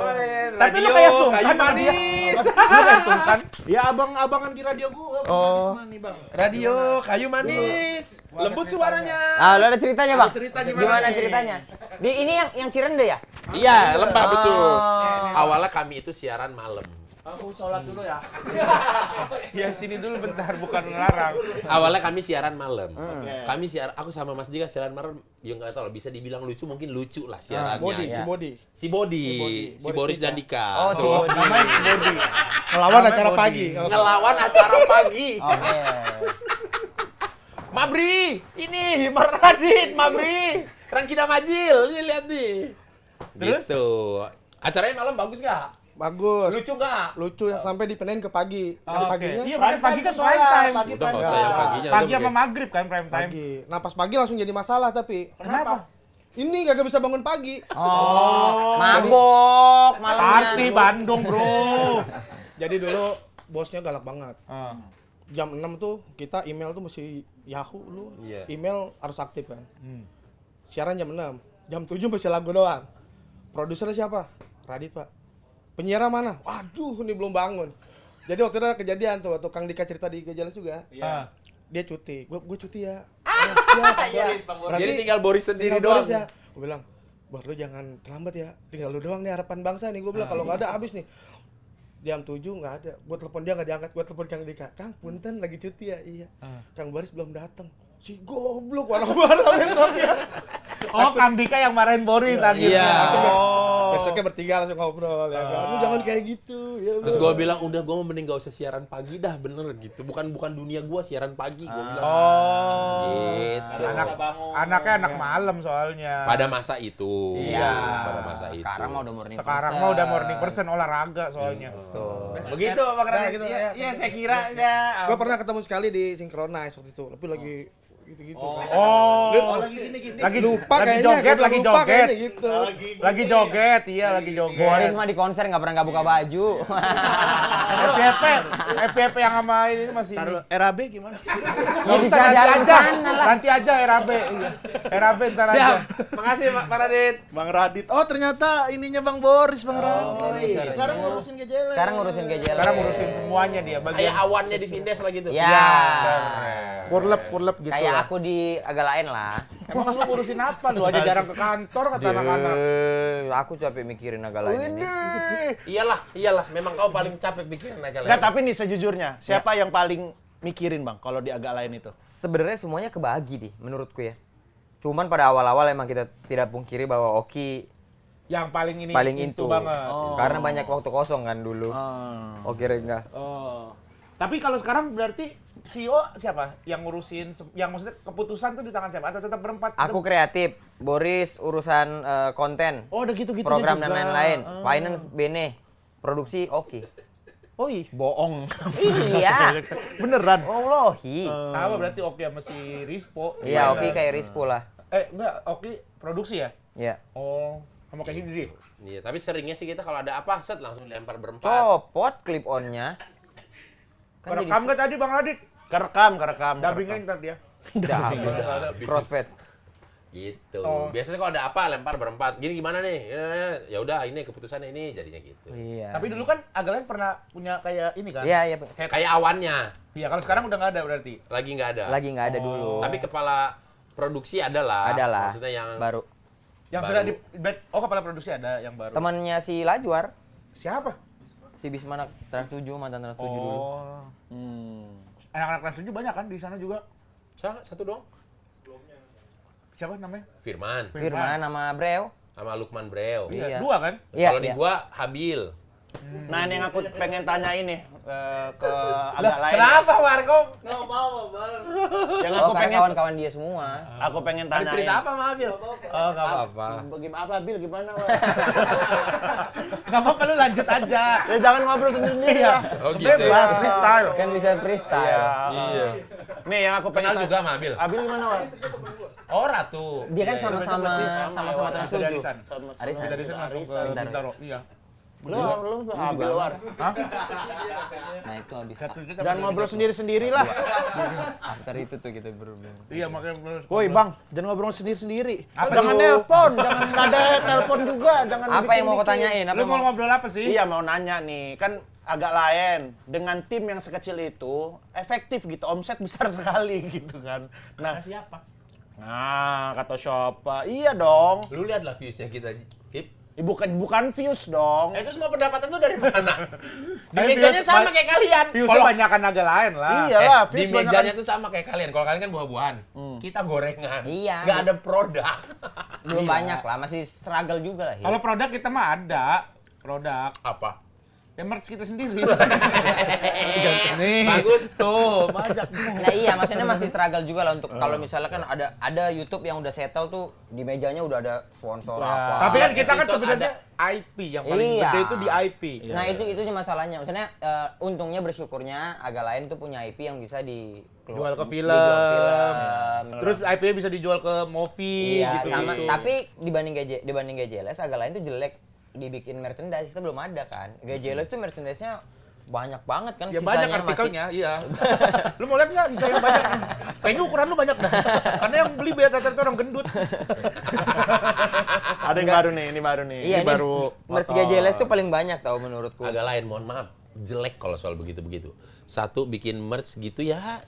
Tapi lu kayak sungkan kayu sama dia. manis. Lu kayak sungkan. Ya abang-abangan di radio gua. Oh. Gimana nih, Bang? Radio kayu manis. Lembut suaranya. Ah, lu ada ceritanya, Bang? cerita gimana Gimana nih? ceritanya? Di ini yang Cirende ya? Iya, lembah Oh. betul. Awalnya kami itu siaran malam. Aku sholat dulu ya. Ya sini dulu bentar, bukan ngelarang. Awalnya kami siaran malam. Kami aku sama Mas Dika siaran malam, ya nggak tahu, bisa dibilang lucu, mungkin lucu lah siarannya. si Bodi. Si Boris dan Dika. Oh, si Bodi. Namanya si Bodi. Ngelawan Namanya acara Bodi. pagi. Ngelawan acara pagi. Oke. Mabri, ini Himar Radit, Mabri. Rangkida Majil, ini lihat nih. Terus? Gitu. Acaranya malam bagus nggak? Bagus. Lucu nggak? Lucu sampai dipenahin ke pagi. Yang Oke. paginya Iya, makanya pagi kan prime time. Udah nggak usah yang paginya. Pagi udah sama maghrib kan prime time. pagi. Nah pas pagi langsung jadi masalah tapi. Kenapa? Ini gak bisa bangun pagi. Oh, mabok malamnya. Party Bandung, Bro. Jadi dulu bosnya galak banget. Ah. Jam 6 tuh kita email tuh mesti Yahoo lu. Iya. Email harus aktif kan. Siaran jam 6. Jam 7 masih lagu doang. Produsernya siapa? Radit, Pak. Penyiar mana? Waduh, ini belum bangun. Jadi waktu itu ada kejadian tuh, waktu Kang Dika cerita di Gejalas juga. Iya. Dia cuti. Gue cuti ya. Siap. Berarti Jadi tinggal Boris sendiri tinggal doang. Boris ya. Gue bilang, buat lu jangan terlambat ya. Tinggal lu doang nih harapan bangsa nih. Gue bilang kalau nggak ada habis nih. Jam 7 nggak ada. Gue telepon dia nggak diangkat. Gue telepon Kang Dika. Kang, punten lagi cuti ya. Iya. Kang Boris belum datang. Si goblok warna-warna besoknya. Oh, Kang Dika yang marahin Boris akhirnya. Iya. Langsung Oh. besoknya bertiga langsung ngobrol ya kan. Lu jangan kayak gitu. Ya, Terus bro. gue bilang, udah gue mau mending gak usah siaran pagi dah, bener gitu. Bukan dunia gue siaran pagi, gue bilang. Oh. Gitu. Anaknya anak malam soalnya. Pada masa itu. Iya. Pada masa itu. Sekarang mah udah morning Sekarang person. mah udah morning person olahraga soalnya. Begitu Bang Radit. gitu, Iya, ya. iya, saya kira ya. Gue pernah ketemu sekali di Synchronize waktu itu. Tapi lagi gitu-gitu. kan. Oh. lagi gini-gini. Lagi Lupa lagi kayaknya. joget, gua lagi lupa joget. kayaknya gitu. Lagi joget, iya lagi joget. Boris mah di konser nggak pernah nggak buka baju. FPP, FPP yang sama ini masih. Ntar dulu, RAB gimana? Ya bisa nanti jalan aja, sana lah. nanti aja RAB. Iya. RAB ntar aja. Makasih Pak Radit. Bang Radit. Oh, ternyata ininya Bang Boris, Bang Radit. iya. Sekarang ngurusin GJL. Sekarang ngurusin GJL. Sekarang ngurusin semuanya dia Kayak bagian awannya di Vindes lagi tuh. Ya. kurlep gitu Kayak lah. aku di agak lain lah. Emang lu ngurusin apa? Lu aja jarang ke kantor kata anak-anak. Aku capek mikirin agak lain ini. Iyalah, memang kau paling capek pikiran agak lain. Enggak, tapi nih sejujurnya, siapa yang paling mikirin Bang kalau di agak lain itu? Sebenarnya semuanya kebagi nih menurutku ya. Cuman pada awal-awal emang kita tidak pungkiri bahwa Oki Yang paling ini paling itu into banget. Karena banyak waktu kosong kan dulu. Oki Rengga. Oh. Tapi kalau sekarang berarti CEO siapa? Yang ngurusin, yang maksudnya keputusan tuh di tangan siapa? Atau tetap berempat? Aku kreatif, Boris urusan konten, Oh, udah gitu-gitu program juga. dan lain-lain. Finance Bene, produksi Oki. Oh, bohong. Iya. Beneran. Wallahi. Sama berarti Oki sama si Rispo. Iya, Oki kayak Rispo lah. Enggak, Oki produksi ya? Iya. Oh, sama kayak Hibzi. Iya, tapi seringnya sih kita kalau ada apa, set langsung lempar berempat. Copot clip on-nya. Kan jadi Kerekam nggak tadi Bang Radit? Kerekam. Dubbingnya ntar dia. crossfade. Gitu. Oh. Biasanya kalau ada apa lempar berempat. Gini gimana nih? Ya udah ini keputusannya ini jadinya gitu. Iya. Tapi dulu kan Agalen pernah punya kayak ini kan? Iya, iya. Kayak awannya Iya, kalau sekarang udah nggak ada berarti. lagi nggak ada. Lagi nggak ada dulu. Tapi kepala produksi adalah. Adalah. Maksudnya yang Baru. Yang Baru. sudah di kepala produksi ada yang baru. Temannya si Lajuar, Siapa? si Bismanak Trans 7, mantan Trans 7 dulu. Oh. Anak-anak kelas 7 banyak kan di sana juga. satu dong. Siapa namanya? Firman Firman sama Breo. sama Lukman Breo. Iya. Dua kan? Iya, Kalau di iya. gua Habil. Nah, ini yang aku pengen tanya ini ke agak lain. Kenapa Marco? Yang Oh, aku karena pengen kawan-kawan dia semua. aku pengen Ada tanya. cerita apa sama Habil? Oh, nggak apa-apa. Bagaimana Bil? Gimana, Wak? Nggak mau kalau lanjut aja. Ya jangan ngobrol sendiri ya. Oh gitu. Bebas, freestyle. Kan bisa freestyle. Iya. Nih yang aku pengen Kenal juga sama Habil. Abil gimana, Wak? Oh, Ratu. Dia kan sama-sama Trans 7. Arisan. Arisan. Dari sana langsung ke Bintaro. Bintaro. Iya. Lu Abil, War. Hah? Nah, itu habis Satu juta. Jangan ngobrol sendiri-sendiri lah. after itu tuh kita berdua. Iya, makanya terus. Woi, Bang, jangan ngobrol sendiri-sendiri. Apa Jangan sih? nelpon, jangan nggak ada telepon juga, jangan Apa yang mau kau bikin-bikin. tanyain? Apa Lu mau ngobrol apa sih? Iya, mau nanya nih, kan agak lain. Dengan tim yang sekecil itu, efektif gitu, omset besar sekali gitu kan. Nah, Siapa? kata siapa? Iya dong. Lu lihat lah views-nya kita, Hip. Bukan views dong. Itu semua pendapatan tuh dari mana? Di Tapi mejanya views- sama kayak kalian. Viewsnya banyakan naga lain lah. Iyalah, Di views mejanya banyak. tuh sama kayak kalian. Kalau kalian kan buah-buahan, kita gorengan. Iya. Nggak ada produk. Belum banyak lah, masih struggle juga lah. Kalau produk kita mah ada. Produk. Apa? Ya merch kita sendiri. Nih. Bagus. Tuh, banyak. Nah iya, maksudnya masih struggle juga lah untuk kalau misalnya kan ada YouTube yang udah settle tuh di mejanya udah ada sponsor apa. Tapi kan kita kan Episode sebenarnya IP yang paling Iya. gede itu di IP. Nah itu masalahnya. Maksudnya untungnya bersyukurnya agak lain tuh punya IP yang bisa Jual ke film. dijual film. Terus IP-nya bisa dijual ke movie Iya, gitu. sama. Tapi dibanding GJLS agak lain tuh jelek dibikin merchandise, kita belum ada kan. GJLS tuh merchandise-nya banyak banget kan, Ya sisanya banyak artikelnya, iya. Lu mau lihat nggak sisa yang banyak? Kayaknya ukuran lu banyak dah. Karena yang beli biar rata-rata orang gendut. Ada yang baru nih, ini baru nih. Iya, ini baru merch motor. GJLS tuh paling banyak tau menurutku. Agak lain, mohon maaf. Jelek kalau soal begitu-begitu. Satu, bikin merch gitu ya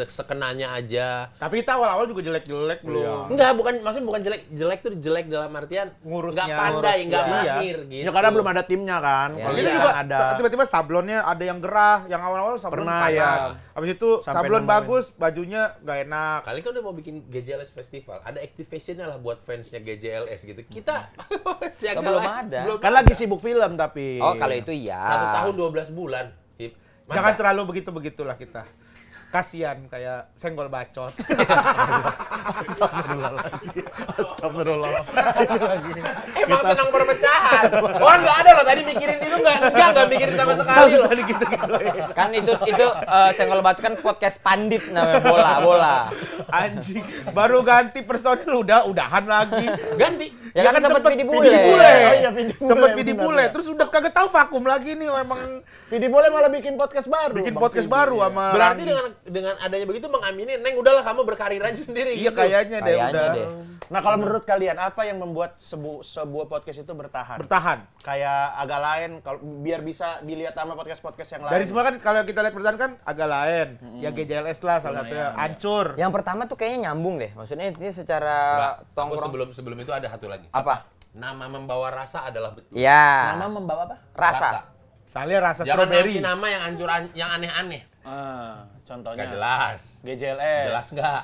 sekenanya aja. Tapi kita awal-awal juga jelek-jelek belum. Enggak, maksudnya bukan jelek. Jelek tuh jelek dalam artian Ngurusnya. nggak pandai, nggak Iya. mahir gitu. Ya karena belum ada timnya kan. Ya, Kalau Kita iya. juga ada. tiba-tiba sablonnya ada yang gerah, yang awal-awal sablon Pernah, panas. ya. Habis itu Sampai sablon nemuin. bagus, bajunya nggak enak. Kali kan udah mau bikin GJLS Festival, ada activation-nya lah buat fansnya GJLS gitu. Kita si agak belum lain, ada. belum Kan lagi sibuk film tapi. Oh kalau itu iya. 1 tahun 12 bulan. Hip. Masa- Jangan terlalu begitu-begitulah kita. Kasian kayak senggol bacot. Astagfirullah. Emang senang perpecahan. Orang nggak ada loh tadi mikirin itu nggak mikirin sama sekali loh. Kan itu senggol bacot kan podcast pandit namanya, bola. Anjing, baru ganti personil udahan lagi. Ganti. Ya kan sempet Vidi Bule. Oh iya, Vidi Bule, Sempet Vidi benar, Bule. benar. Terus udah kagak tahu vakum lagi nih emang Vidi Bule malah bikin podcast baru. bikin Bang podcast Vidi, baru iya. sama Berarti Randi. dengan adanya begitu mengamini, Neng udahlah kamu berkarir aja sendiri Iya gitu. kayaknya deh Kayaknya udah deh. Nah, kalau menurut kalian apa yang membuat sebuah podcast itu bertahan? bertahan. Kayak agak lain kalau biar bisa dilihat sama podcast-podcast yang lain. Dari semua kan kalau kita lihat bertahan kan agak lain. Ya GJLS lah salah satunya. Hancur. Yang pertama tuh kayaknya nyambung deh. Maksudnya intinya secara Enggak, aku tongkrong. sebelum itu ada satu lagi. Apa? Nama membawa rasa adalah betul. Ya. nama membawa apa? Rasa. Soalnya rasa Jangan strawberry. ngasih nama yang hancur, yang aneh-aneh. Contohnya. Nggak jelas. GJLS. Jelas nggak?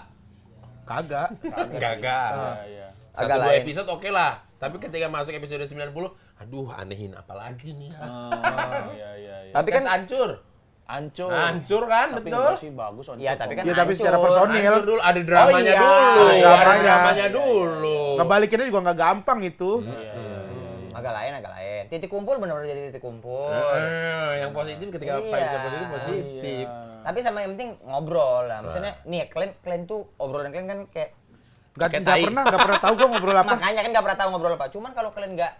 Kagak. Gagal. Iya. Satu Agak dua lain. episode oke lah. Tapi ketika masuk episode 90, aduh anehin apa lagi nih ya. Iya. Tapi kan hancur. Hancur. Hancur kan, Tapi betul. enggak sih bagus hancur. Iya, tapi kan Iya tapi secara hancur. personil Hancur dulu, ada dramanya iya. dulu. Ada Ada dramanya. dramanya dulu. ngebalikinnya juga nggak gampang itu. agak lain. Titik kumpul benar-benar jadi titik kumpul. Yang positif ketika Iya. vibes positif positif. Tapi sama yang penting ngobrol lah. Maksudnya nih kalian tuh obrolan kalian kan kayak Kayak Nggak tai. pernah tahu gua ngobrol apa. makanya kan nggak pernah tahu ngobrol apa. Cuman kalau kalian nggak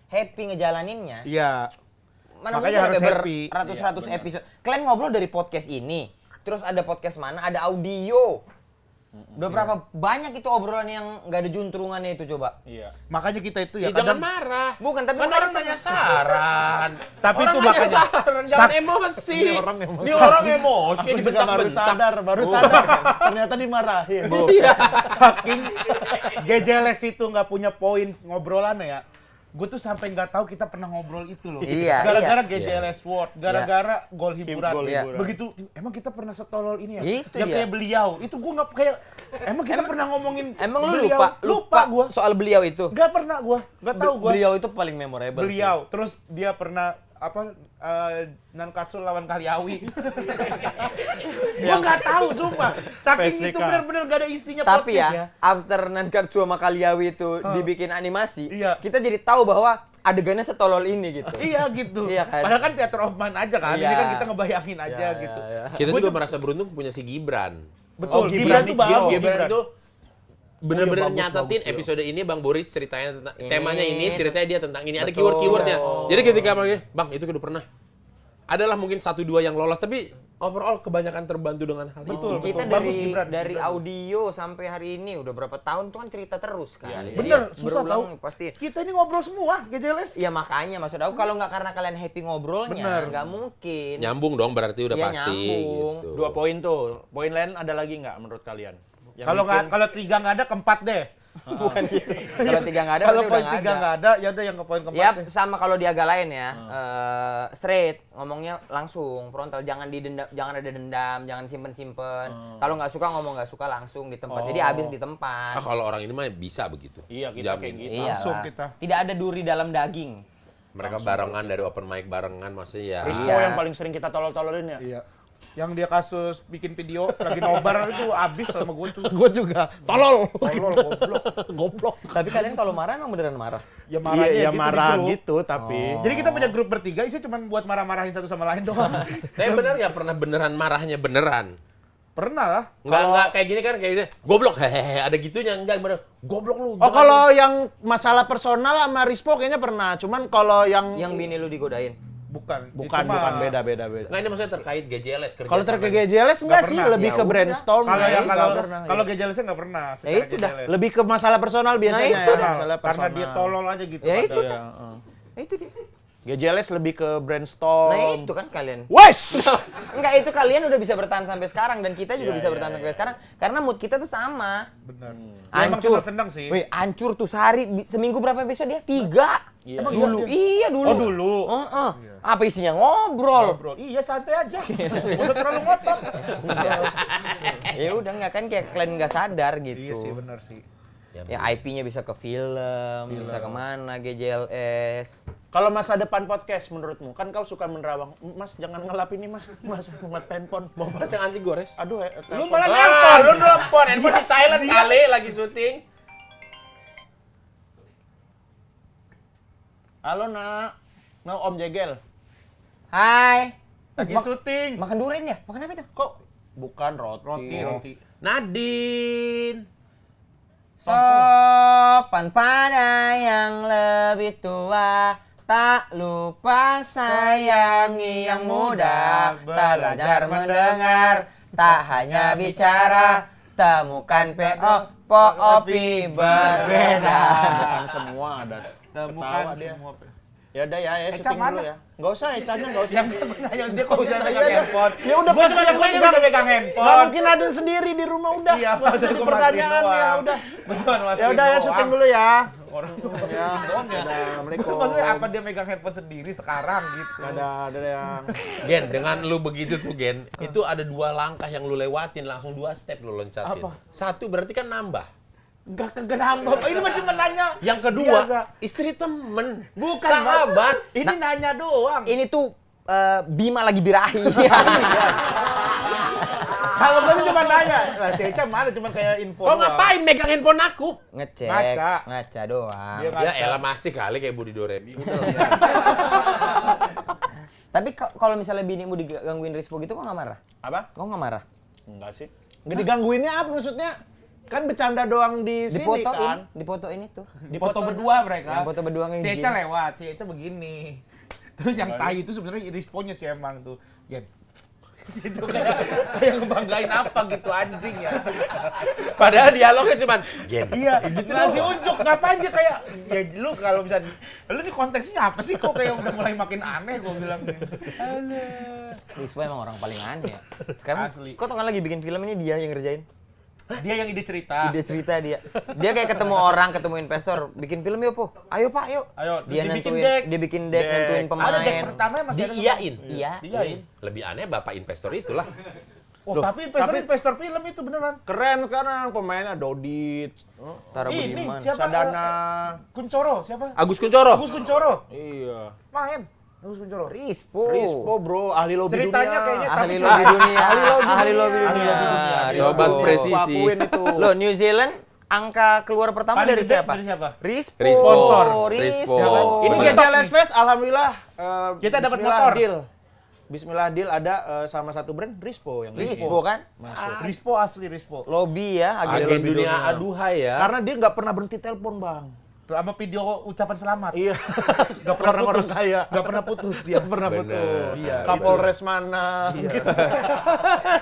happy ngejalaninnya, Iya. mana Makanya mungkin harus ada happy. beratus-ratus episode. Kalian ngobrol dari podcast ini, terus ada podcast mana, ada audio. Udah berapa banyak itu obrolan yang nggak ada juntrungannya itu coba. Iya. Makanya kita itu Ya, ya jangan kadang marah. Bukan, tapi kan makanya orang nanya saran. Tapi orang itu nanya makanya- saran, jangan emosi. Ini orang emosi. Ini orang emosi Aku kayak juga baru dibentak-bentak. baru sadar. Ternyata dimarahin. Iya. Saking GJLS itu nggak punya poin ngobrolannya ya. Gue tuh sampai nggak tahu kita pernah ngobrol itu loh. Iya, Gara-gara iya. GJLS World, gara-gara gol hiburan. Gol Iya. hiburan. Begitu, emang kita pernah setolol ini ya? Itu yang dia. kayak beliau. Itu gue nggak kayak, emang kita pernah ngomongin Emang lu beliau? lupa gue. soal beliau itu? Gak pernah gue, nggak tahu gue. Beliau itu paling memorable. Beliau. Terus dia pernah apa Nankatsu lawan Kaliawi. Gua nggak tahu sumpah. Saking itu PSDK. benar-benar gak ada isinya Tapi podcast ya, after Nankatsu sama Kaliawi itu dibikin animasi, Iya. kita jadi tahu bahwa adegannya setolol ini gitu. Iya gitu. Iya kan? Padahal kan theater of mind aja kan. Iya. Ini kan kita ngebayangin aja Iya, gitu. iya, iya. Kita Gua juga tuh- merasa beruntung punya si Gibran. Betul. Oh, Gibran tuh bagus. Gibran itu bener-bener bagus, nyatetin bagus, episode ini Bang Boris ceritanya tentang Ini. temanya ini, ceritanya dia tentang ini. Ada Betul. keyword-keywordnya. Jadi ketika Bang itu udah pernah. Adalah mungkin 1-2 yang lolos tapi overall kebanyakan terbantu dengan hal Betul. itu. Kita Bagus dari Gibran, dari Gibran. audio sampai hari ini udah berapa tahun tuh kan cerita terus kan. Jadi Bener, ya susah tahu. berulang pasti. Kita ini ngobrol semua GJLS. Iya makanya maksud aku kalau nggak karena kalian happy ngobrolnya Bener. nggak mungkin. Nyambung dong berarti udah Iya, pasti nyambung. gitu. 2 poin tuh. Poin lain ada lagi nggak menurut kalian? Yang Kalau nggak, bikin- kalau 3 nggak ada, keempat deh. Bukan gitu. Kalau 3 nggak ada Kalau berarti poin udah 3 nggak ada, ya udah yang ke poin keempat Ya deh. sama kalau di agak lain ya, straight ngomongnya langsung frontal, jangan didendam, jangan ada dendam, jangan simpen-simpen. Kalau nggak suka ngomong nggak suka langsung di tempat. Jadi habis di tempat. Ah, kalau orang ini mah bisa begitu. Iya, kita Jamin. kayak gitu. Iyalah. langsung kita. Tidak ada duri dalam daging. Mereka barengan dari open mic barengan maksudnya ya. Rispo Iya. yang paling sering kita tolol-tololin ya. Iya. Yang dia kasus bikin video lagi nobar itu abis sama gue tuh. Gue juga tolol. Tolol, goblok. Goblok. Tapi kalian kalau marah emang beneran marah. Ya marahnya Iya, ya gitu marah di grup. gitu tapi Jadi kita punya grup bertiga, isinya cuma buat marah-marahin satu sama lain doang. Tapi bener nggak pernah beneran marahnya beneran? Pernah lah. Nggak kayak gini kan kayak gini. Goblok hehehe ada gitunya enggak bener. Goblok lu. Oh, kalau yang masalah personal sama Rispo kayaknya pernah. Cuman kalau yang Yang bini lu digodain. Bukan. bukan Itu mah- beda. Nggak ini maksudnya terkait GJLS kerja Kalau sama terkait nih. GJLS enggak sih, pernah. lebih Ya ke udah. brainstorm. Kalau yang Nggak kalau pernah, kalau iya. GJLS-nya nggak pernah. Ya secara itu dah. GJLS. lebih ke masalah personal biasanya itu ya, dah. masalah karena personal. dia tolol aja gitu. Ya kan. itu. Iya, Itu dia. GJLS lebih ke brainstorm. Nah itu kan kalian. Wes. Enggak, itu kalian udah bisa bertahan sampai sekarang dan kita juga Iya, bisa iya, bertahan iya. sampai sekarang karena mood kita tuh sama. Benar. Ya, emang Hancur. senang sih. Wih, hancur tuh sehari seminggu berapa episode dia? 3. Iya, Emang iya. Dulu. Iya, dulu. Oh dulu. Heeh. Apa isinya? Ngobrol. Ngobrol. Iya santai aja. Nggak usah terlalu ngotot. Ya udah nggak kan kayak kalian nggak sadar gitu. Iya sih benar sih. Ya IP-nya bisa ke film, bisa kemana GJLS. Kalau masa depan podcast menurutmu, kan kau suka menerawang. Mas jangan ngelap ini mas, mas muat handphone. Mau bahas yang anti gores? Aduh, Lu telepon. malah Ah, nelpon. lu nelpon, handphone di silent kali lagi syuting. Halo nak, mau Om Jegel. Hai. Lagi syuting. Makan durian ya? Makan apa itu? Kok bukan roti? Roti. Nadine. Sopan pada yang lebih tua, tak lupa sayangi yang muda, belajar mendengar, tak hanya bicara, temukan POV berbeda. Temukan semua ada. Temukan Ketawa dia. semua. Ya udah ya, Eca syuting dulu mana? ya. Enggak usah, Ecanya enggak usah. Yang nanya dia kok bisa megang Iya, handphone. Ya udah Gua pas cuma dia yang bisa megang handphone. Nggak mungkin ada sendiri di rumah udah. Iya, Pas jadi pertanyaan ya udah. Betul, Mas. Ya udah ya syuting dulu ya. Orang tuh Ya, doang ya. Assalamualaikum. Maksudnya apa dia megang handphone sendiri sekarang gitu. Ada yang Gen, dengan lu begitu tuh Gen, itu ada 2 langkah yang lu lewatin, langsung 2 step lu loncatin. Apa? 1 berarti kan nambah. Enggak nambah. Ini mah cuma nanya. Yang kedua, Biasa. istri temen, Bukan sahabat. Ini nanya doang. Ini tuh Bima lagi birahi. Kalau gue cuma nanya. Lah Ceca mana cuma kayak info. Kok doang. ngapain megang handphone aku? Ngecek, Ngaca. ngaca doang. Dia Ya ngaca. elah masih kali kayak Budi Doremi. Udah lah. Tapi kalau misalnya binimu digangguin Rispo gitu, kok nggak marah? apa? Kok nggak marah? Enggak sih. Enggak digangguinnya apa maksudnya? Kan bercanda doang di sini kan. Difotoin itu. Di foto berdua mereka. Yang foto berdua Si ngizin. Eca lewat, si Eca begini. Terus yang tai itu sebenarnya responnya sih emang tuh. Gen. Itu kayak ngebanggain apa gitu anjing ya. Padahal dialognya cuman, Gen, Iya, gitu ngasih unjuk. Ngapain dia kayak ya lu kalau bisa lu ini konteksnya apa sih kok kayak udah mulai makin aneh gua bilang gitu. Rispo emang orang paling aneh ya. Sekarang Asli. kok tuh kan lagi bikin film ini dia yang ngerjain. Dia yang ide cerita. Dia cerita dia. Dia kayak ketemu orang, ketemu investor, bikin film yuk, Po. Ayo, Pak, yuk. Ayo, Dia terus dibikin nentuin, deck. dia bikin deck, Deck. nentuin Ada pemain. deck pertama masih ada diiyain. Iya. Iyain. Lebih aneh bapak investor itulah. Oh, tapi investor film itu beneran. Keren sekarang pemainnya Dodit, Tara Ini Budiman. siapa? Sadana. Kuncoro, siapa? Agus Kuncoro. Agus Kuncoro. Iya. Main. Agus Kuncoro. Rispo. Rispo bro, ahli lobby Ceritanya dunia. kayaknya Ahli tapi lobby dunia. Ahli lobby Ahli dunia. lobby dunia. Ahli Rispo. Sobat presisi. Aku akuin itu. Loh, New Zealand angka keluar pertama Paling dari gede siapa? dari siapa? Rispo. Rispo. Sponsor. Rispo. Ini Bener. GCLS Fest, alhamdulillah. Kita dapat Bismillah motor. Deal. Bismillah deal ada sama satu brand Rispo yang Rispo kan? masuk. Rispo asli Rispo. Lobby ya, Agen lobby dunia aduhai ya. Karena dia nggak pernah berhenti telepon bang. Sama video ucapan selamat. Iya. Gak pernah Orang-orang putus. kaya. Gak pernah putus dia. Dia pernah Bener. betul. Iya, Kapolres mana? Gitu.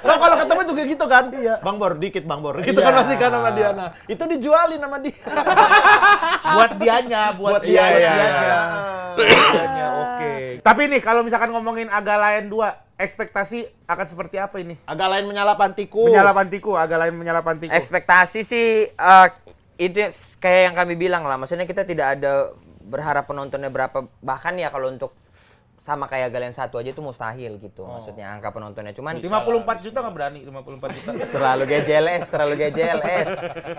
Nah, kalau ketemu juga gitu kan? Iya. Bang Bor, dikit Bang Bor. Gitu Iya. kan pasti kan sama dia. Nah, itu dijualin sama dia. Buat dianya, buat Iya, iya, dianya. iya. Dianya, oke. Tapi nih kalau misalkan ngomongin Aga Lain 2, ekspektasi akan seperti apa ini? Agak lain menyala pantiku. Menyala pantiku, Aga Lain menyala pantiku. Ekspektasi sih itu kayak yang kami bilang lah, maksudnya kita tidak ada berharap penontonnya berapa, bahkan ya kalau untuk sama kayak Galen 1 aja itu mustahil gitu, maksudnya angka penontonnya cuman 54 juta nggak berani, 54 juta. terlalu GJLS,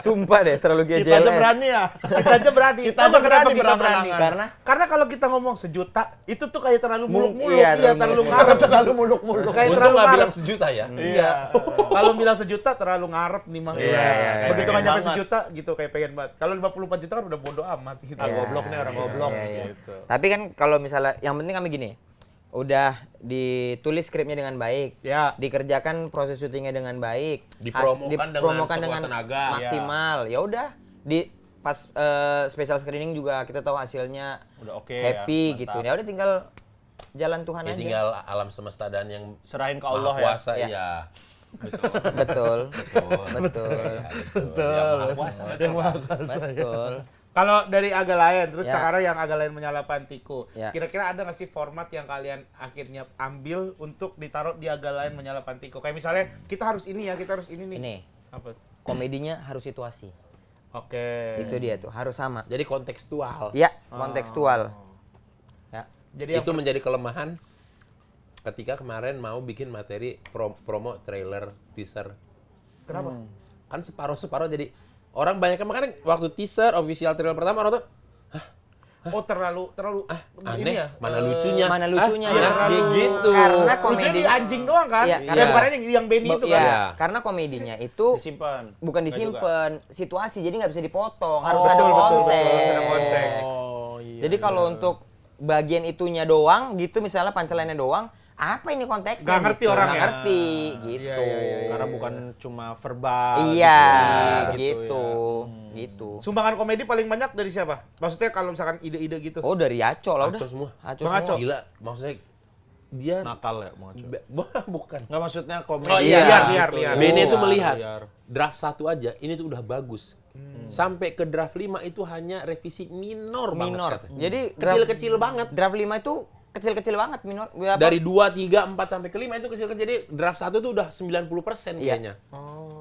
sumpah deh terlalu Kita GJLS. aja berani ya. Kita aja berani. Kita Tahu aja nggak kenapa berani kita berani? berangan-angan. Karena kalau kita ngomong sejuta, itu tuh kayak terlalu muluk-muluk. Iya, Iya, terlalu terlalu muluk-muluk. ngarep. Terlalu muluk-muluk. Kayak Untung terlalu nggak ngarep. bilang sejuta ya. Iya. Kalau bilang sejuta terlalu ngarep nih Mang. Iya, iya, Begitu iya. nggak nyampe Banget. sejuta gitu kayak pengen banget. Kalau 54 juta kan udah bodo amat gitu. Ah, goblok nih orang goblok. Iya. Gitu. Tapi kan kalau misalnya yang penting kami gini, udah ditulis skripnya dengan baik, Ya. dikerjakan proses syutingnya dengan baik, Dipromokan dengan sekuat tenaga. maksimal. Ya udah di pas special screening juga kita tahu hasilnya Udah oke happy ya, gitu. mantap. Ya udah tinggal jalan Tuhan Ya aja. tinggal alam semesta dan yang Serahin ke Maha Allah ya. Kuasa Ya. ya. Betul. Betul. Yang Maha Kuasa. Yang maha kuasa. Betul. Kalau dari Aga Lain, terus Ya. sekarang yang Aga Lain menyala pantiku. Ya. Kira-kira ada nggak sih format yang kalian akhirnya ambil untuk ditaruh di Aga Lain menyala pantiku? Kayak misalnya kita harus ini ya, kita harus ini nih. Ini Apa? komedinya harus situasi. Oke. Itu dia tuh, harus sama. Jadi kontekstual. Ya, kontekstual. Ya. Jadi Itu menjadi kelemahan ketika kemarin mau bikin materi promo trailer teaser. kenapa? Kan separuh-separuh jadi orang banyak kemarin waktu teaser official trailer pertama orang tuh Oh terlalu aneh, ini ya? mana lucunya? Mana lucunya? iya, ya? terlalu gitu. Karena Lucunya komedi di anjing doang kan? Iya, Ya karena- bukan yang Benny itu kan? ya, Iya. karena komedinya itu Disimpan. bukan Nggak juga. disimpan, situasi jadi nggak bisa dipotong, harus Oh, ada betul, betul, konteks. harus ada konteks. Oh iya. Jadi kalau untuk bagian itunya doang gitu misalnya punchline-nya doang, apa ini konteksnya? Nggak ngerti gitu. orang Nggak ya? ngerti, gitu. Karena bukan cuma verbal. Iya, diksi, gitu. ya. Gitu. Sumbangan komedi paling banyak dari siapa? Maksudnya kalau misalkan ide-ide gitu. Oh, dari Aco lah udah. Aco semua. Aco Bang semua. Aco. Gila, maksudnya dia Nakal ya, Bang Aco. bukan. Nggak maksudnya komedi. Oh, iya. Liar. Bene itu Liar, melihat liar. draft 1 aja ini tuh udah bagus. Sampai ke draft 5 itu hanya revisi minor, Minor. banget katanya. Jadi Kecil-kecil banget. Draft 5 itu kecil-kecil banget minor. Apa? Dari 2, 3, 4 sampai ke 5 itu kecil-kecil. Jadi draft 1 tuh udah 90% Iya. kayaknya.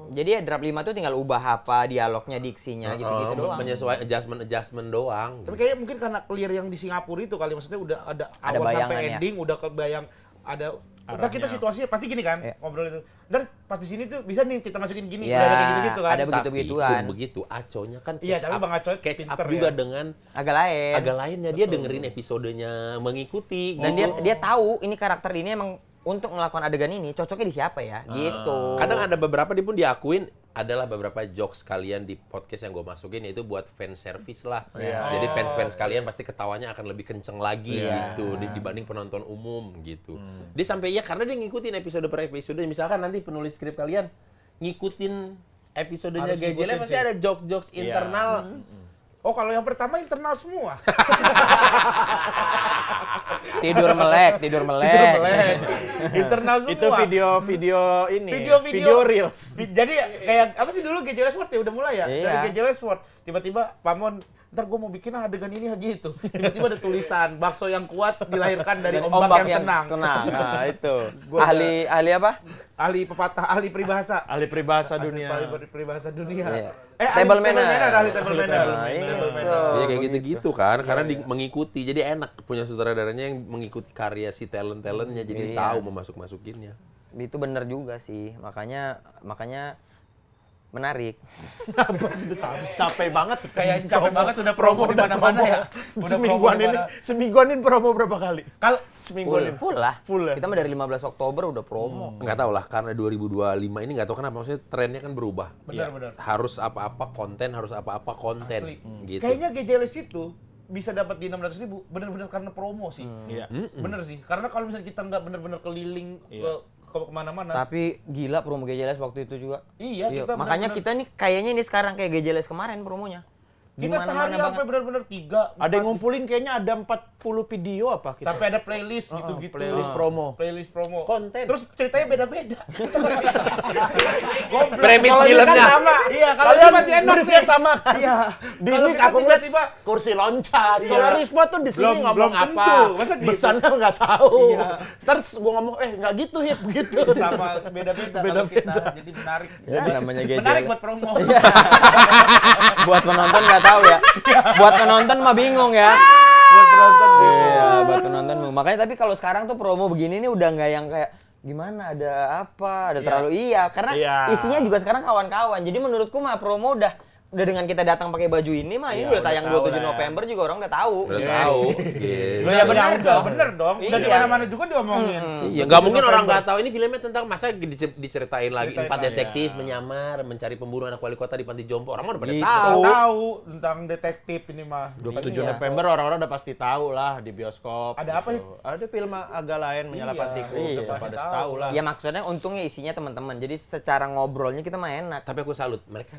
Jadi ya draft 5 tuh tinggal ubah apa dialognya, diksinya gitu-gitu doang. Penyesuaian adjustment doang. Tapi kayaknya mungkin karena clear yang di Singapura itu kali, maksudnya udah ada Ada awal bayangan sampai ya. ending, udah kebayang ada. Ntar kita situasinya pasti gini kan, Iya. ngobrol itu. Ntar pas di sini tuh bisa nih kita masukin gini, Iya, udah ada kayak gitu-gitu kan. ada begitu-begituan. Tapi begitu Aconya kan Iya, catch tapi up- Bang Aco catch up pinter juga ya. dengan Agak lain. agak lainnya. Dia dengerin episodenya, mengikuti. Dan gitu. dia tahu ini karakter ini emang untuk melakukan adegan ini cocoknya di siapa ya, gitu. Kadang ada beberapa dia pun diakuin adalah beberapa jokes kalian di podcast yang gue masukin yaitu buat fan service lah. Jadi fans-fans kalian pasti ketawanya akan lebih kenceng lagi gitu dibanding penonton umum gitu. Dia sampai ya karena dia ngikutin episode per episode. Misalkan nanti penulis skrip kalian ngikutin episodenya Harus Gejele ngikutin pasti sih. ada jokes internal. Oh, kalau yang pertama internal semua. Tidur melek. Melek. Internal semua. Itu video ini. Video reels. Jadi kayak apa sih dulu GJL Sport ya udah mulai ya? Iya. Dari GJL Sport tiba-tiba Pamon, ntar gue mau bikin adegan ini ya gitu. Tiba-tiba ada tulisan bakso yang kuat dilahirkan dari ombak yang tenang. Nah, itu. Gua ahli apa? Ahli pepatah, ahli peribahasa. Ahli peribahasa dunia. Ahli peribahasa dunia. Iya. Ahli Table manner. ahli table manner. Nah, Table itu. manner. Iya kayak gitu-gitu kan, karena mengikuti. Jadi enak punya sutradaranya yang mengikuti karya si talent-talentnya, jadi Iya. tahu memasuk-masukinnya. Itu bener juga sih. Makanya menarik. Capek banget. Kayak capek banget udah promo di mana-mana ya. Udah promo Semingguan ini promo berapa kali? Kalau Semingguan ini. Full lah. Full ya? Kita mah dari 15 Oktober udah promo. Nggak tahu lah, karena 2025 ini nggak tahu kenapa, maksudnya trennya kan berubah. benar-benar. Harus apa-apa konten, Asli. gitu. Kayaknya GJLS itu bisa dapat di 600.000 benar-benar karena promo sih. Iya. Bener sih. Karena kalau misalnya kita nggak benar-benar keliling ke kemana-mana. Tapi gila promo GJLS waktu itu juga. Iya, kita Makanya benar-benar- kita nih kayaknya ini sekarang kayak GJLS kemarin promonya. kita sehari Dimana-mana sampai benar-benar 3. Ada yang ngumpulin kayaknya ada 40 video apa kita. sampai ada playlist gitu-gitu. playlist promo. Playlist promo. Konten. Terus ceritanya beda-beda. Premis Kalau ini kan filmnya. sama. Iya, kalau Kalian ini masih enak briefnya nih. sama kan? Iya. Di Kalau ini kita aku ngeliat tiba-tiba kursi loncat. Iya. Kalau Risma tuh di sini Belum ngomong tentu. apa? Masa gitu? Besannya nggak tahu. Iya. Terus gua ngomong, nggak gitu hit begitu. sama beda-beda kalau kita. Jadi menarik. Ya, namanya GJLS. Menarik buat promo. Buat penonton nggak tahu ya. Buat penonton mah bingung ya. Buat penonton. Iya, buat penonton. Makanya tapi kalau sekarang tuh promo begini nih udah nggak yang kayak gimana ada apa, ada terlalu karena Iya. isinya juga sekarang kawan-kawan. Jadi menurutku mah promo udah dengan kita datang pakai baju ini mah ini Iya, udah udah tayang tahu 27 lah ya. November juga orang udah tahu. Udah tahu. Gitu. Loh, ya benar udah dong. bener dong. Udah Iya. di mana-mana juga diomongin. Iya, nggak mungkin orang nggak tahu ini filmnya tentang masa diceritain lagi Ceritain 4 lagi, detektif menyamar mencari pembunuh anak wali kota di panti jompo. Orang mah udah pada Gitu. tahu. Tahu tentang detektif ini mah. 27 Iya. November orang-orang udah pasti tahu lah di bioskop. Ada apa, gitu. Ada film agak lain menyalakan Iya. tikus, Iya. udah pada Pasti tahu lah. Ya maksudnya untungnya isinya teman-teman. Jadi secara ngobrolnya kita mah enak. Tapi aku salut, mereka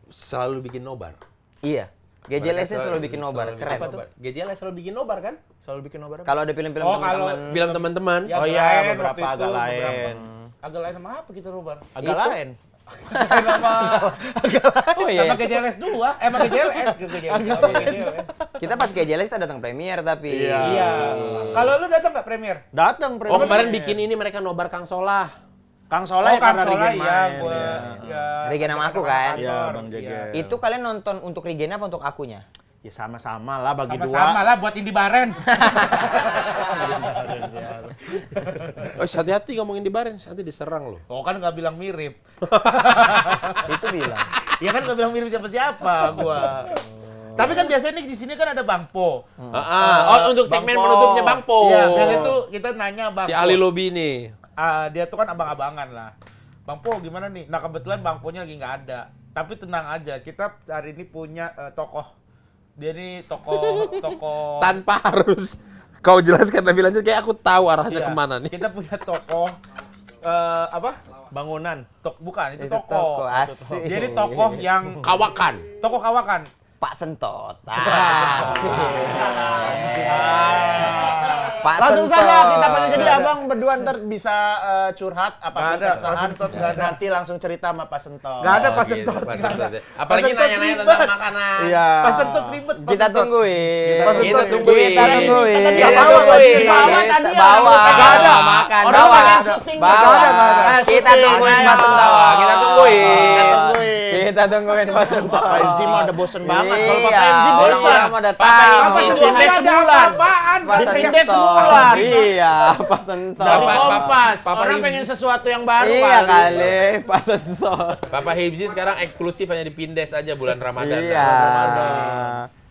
selalu bikin nobar. Iya. GJLS Mereka selalu bikin nobar, selalu keren. bikin nobar. GJLS selalu bikin nobar kan? Selalu bikin nobar apa? Kalau ada film-film Oh, kalau teman-teman. Bilang teman-teman. Ya, Oh iya, lain beberapa waktu itu, agak lain. Agak lain sama apa kita Robar? Agak Itu. lain. Sama Oh iya. sama GJLS 2, sama GJLS ke GJLS. Kita pas GJLS kita datang premier tapi. Iya. Iya. Kalau lu datang nggak premier? Datang Oh, kemarin bikin ini mereka nobar Kang Solah. Kang Solah ya Kang karena Solah Regen ya, main. gua ya. ya. Regen sama aku kan? Iya, Bang Jegel. Itu kalian nonton untuk Regen apa untuk akunya? Ya sama-sama lah bagi Sama-sama dua. lah buat Indi Barens. Oh, hati-hati ngomongin di Barens, nanti diserang loh. Oh kan nggak bilang mirip. Itu bilang. Ya kan nggak bilang mirip siapa-siapa gua. Tapi kan biasanya nih di sini kan ada Bang Po. Oh, untuk Bang segmen Po. penutupnya Bang Po. Iya, biasanya tuh kita nanya Bang Si Po. Ali Lobi nih. Dia tuh kan abang-abangan lah. Bang Po gimana nih? Nah kebetulan Bang Po-nya lagi nggak ada. Tapi tenang aja, kita hari ini punya tokoh. Dia nih tokoh Tanpa harus Kau jelaskan lebih lanjut, kayak aku tahu arahnya Iya. kemana nih. Kita punya toko apa? Bangunan. Bukan, itu Itu toko. toko, asik. Jadi toko yang Kawakan. toko kawakan. Pak Sentot. Pak Langsung Sentot. saja kita panggil, jadi abang berdua ntar bisa curhat apa Nggak ada, Pak Sentot nggak ada. Nanti langsung cerita sama Pak Sentot. Nggak ada Oh, Pak gitu, Sentot. Pak nggak Sentot ada. ya. Apalagi Pak Sentot nanya-nanya ribet. tentang makanan. Iya. Pak Sentot ribet. Pak Kita Sentot. tungguin. Kita tungguin. Kita tungguin. Kita Kita tungguin. Bawa tadi ya. Bawa. Nggak ada. Makan. Orang Bawa. pengen syuting. Bawa. Nggak ada, nggak ada. Kita tungguin Syuting. Pak Sentot. Kita Kita tungguin. tungguin. Kita tungguin Pak Sentot. Pak Enzi mah udah bosen banget. Kalau Pak Iya, Enzi bosen. orang-orang mah udah Pak tahu. Enzi Pak itu Sentot ada nggak ada sebulan. apa-apaan. Pak Ditindas Sentot. sebulan. Iya, Pak Sentot. Dari Papa- Kompas. Papa Orang Enzi. pengen sesuatu yang baru Iya kali, Pak Sentot. Papa Hibzi sekarang eksklusif hanya di Pindes aja bulan Ramadan. Iya.